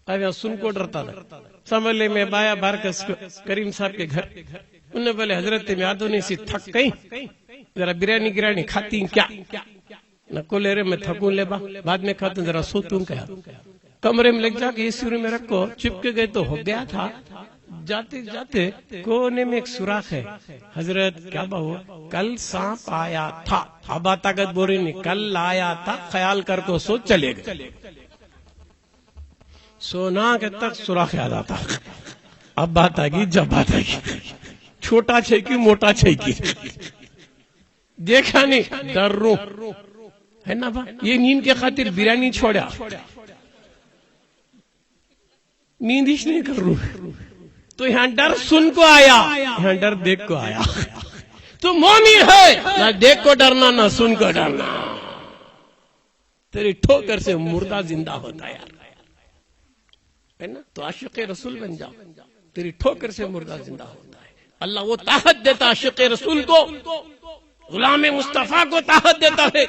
اب سن کو ڈرتا تھا سمجھ لے میں بایا بارکس کریم صاحب کے گھر انہوں نے بولے حضرت میں یادوں نہیں سی تھک گئی ذرا بریانی گرانی کھاتی کیا نہ کو لے رہے میں تھکوں لے با بعد میں کھاتا ہوں ذرا سوتوں کیا کمرے میں لگ جا کے اس سورے میں رکھو چپک گئے تو ہو گیا تھا جاتے جاتے کونے میں ایک سوراخ ہے حضرت کیا بہو کل سانپ آیا تھا ابا طاقت بوری نے کل آیا تھا خیال کر کو سو چلے گئے سونا کے تک سوراخ یاد آتا اب بات آگی جب بات آگی چھوٹا چھے کی موٹا چھے کی دیکھا نہیں ڈر رو ہے نا با یہ نیند کے خاطر بریانی چھوڑیا نیند ہی نہیں کر رو تو یہاں ڈر سن کو آیا یہاں ڈر دیکھ کو آیا تو مومن ہے نہ دیکھ کو ڈرنا نہ سن کو ڈرنا تیری ٹھوکر سے مردہ زندہ ہوتا ہے ہے نا تو عاشق رسول بن جاؤ تیری ٹھوکر سے مردہ زندہ ہوتا ہے اللہ وہ طاقت دیتا عاشق رسول کو غلام مصطفیٰ کو طاقت دیتا ہے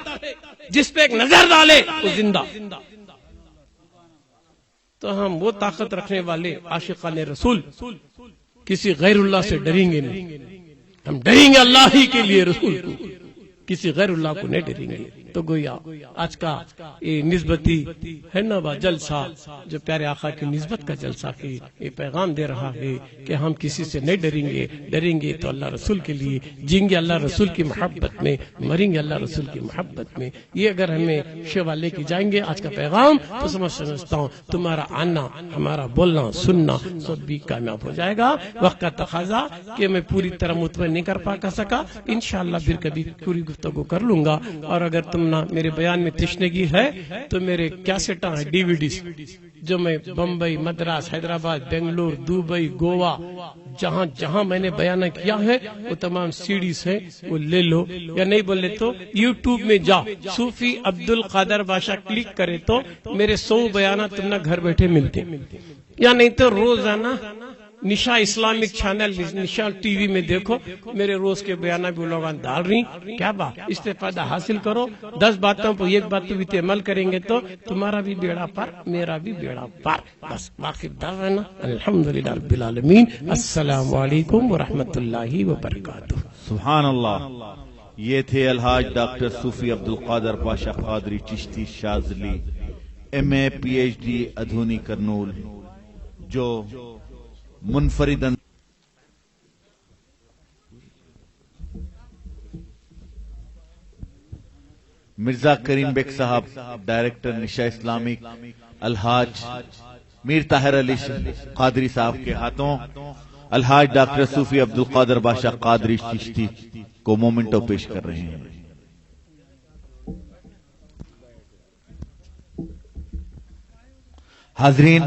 جس پہ ایک نظر ڈالے وہ زندہ تو ہم وہ طاقت رکھنے والے عاشقان رسول کسی غیر اللہ سے ڈریں گے نہیں ہم ڈریں گے اللہ ہی کے لیے رسول کو کسی غیر اللہ کو نہیں ڈریں گے تو گویا آج کا یہ نسبتی ہے نا با جلسہ جو پیارے آقا کی نسبت کا جلسہ کی یہ پیغام دے رہا ہے کہ ہم کسی سے نہیں ڈریں گے تو اللہ رسول کے لیے جیں گے اللہ رسول کی محبت میں مریں گے اللہ رسول کی محبت میں یہ اگر ہمیں شیوا لے کے جائیں گے آج کا پیغام تو سمجھتا ہوں تمہارا آنا ہمارا بولنا سننا سب بھی کامیاب ہو جائے گا وقت کا تقاضا کہ میں پوری طرح مطمئن نہیں کر سکا انشاءاللہ پھر کبھی پوری گفتگو کر لوں گا. اور اگر تم نہ میرے بیان میں تشنگی ہے تو میرے کیسٹاں ہیں DVD جو میں بمبئی، مدراس، حیدرآباد، بنگلور، دبئی، گوا جہاں جہاں میں نے بیان کیا ہے وہ تمام CDs ہیں، وہ لے لو. یا نہیں بولے تو YouTube میں جا صوفی عبد القادر بادشاہ کلک کرے تو میرے 100 بیانات تم نہ گھر بیٹھے ملتے. یا نہیں تو روزانہ نشا اسلامک چینل، نشا TV میں دیکھو میرے روز کے بیانات بھی لوگ ڈال رہی. کیا بات استفادہ حاصل کرو. 10 باتوں پر ایک بات تو عمل کریں گے تو تمہارا بھی بیڑا پار، میرا بھی بیڑا پار. بس باقی دعوانا الحمدللہ رب العالمین. السلام علیکم ورحمۃ اللہ وبرکاتہ. سبحان اللہ. یہ تھے الحاج ڈاکٹر صوفی عبد القادر پاشا قادری چشتی شاذلی MA PhD ادھونی کرنول، جو منفرداً مرزا کریم بیگ صاحب ڈائریکٹر نشا اسلامک، الحاج میر طاہر علی قادری صاحب کے ہاتھوں الحاج ڈاکٹر صوفی عبد القادر بادشاہ قادری چشتی کو مومنٹو پیش کر رہے ہیں. حاضرین،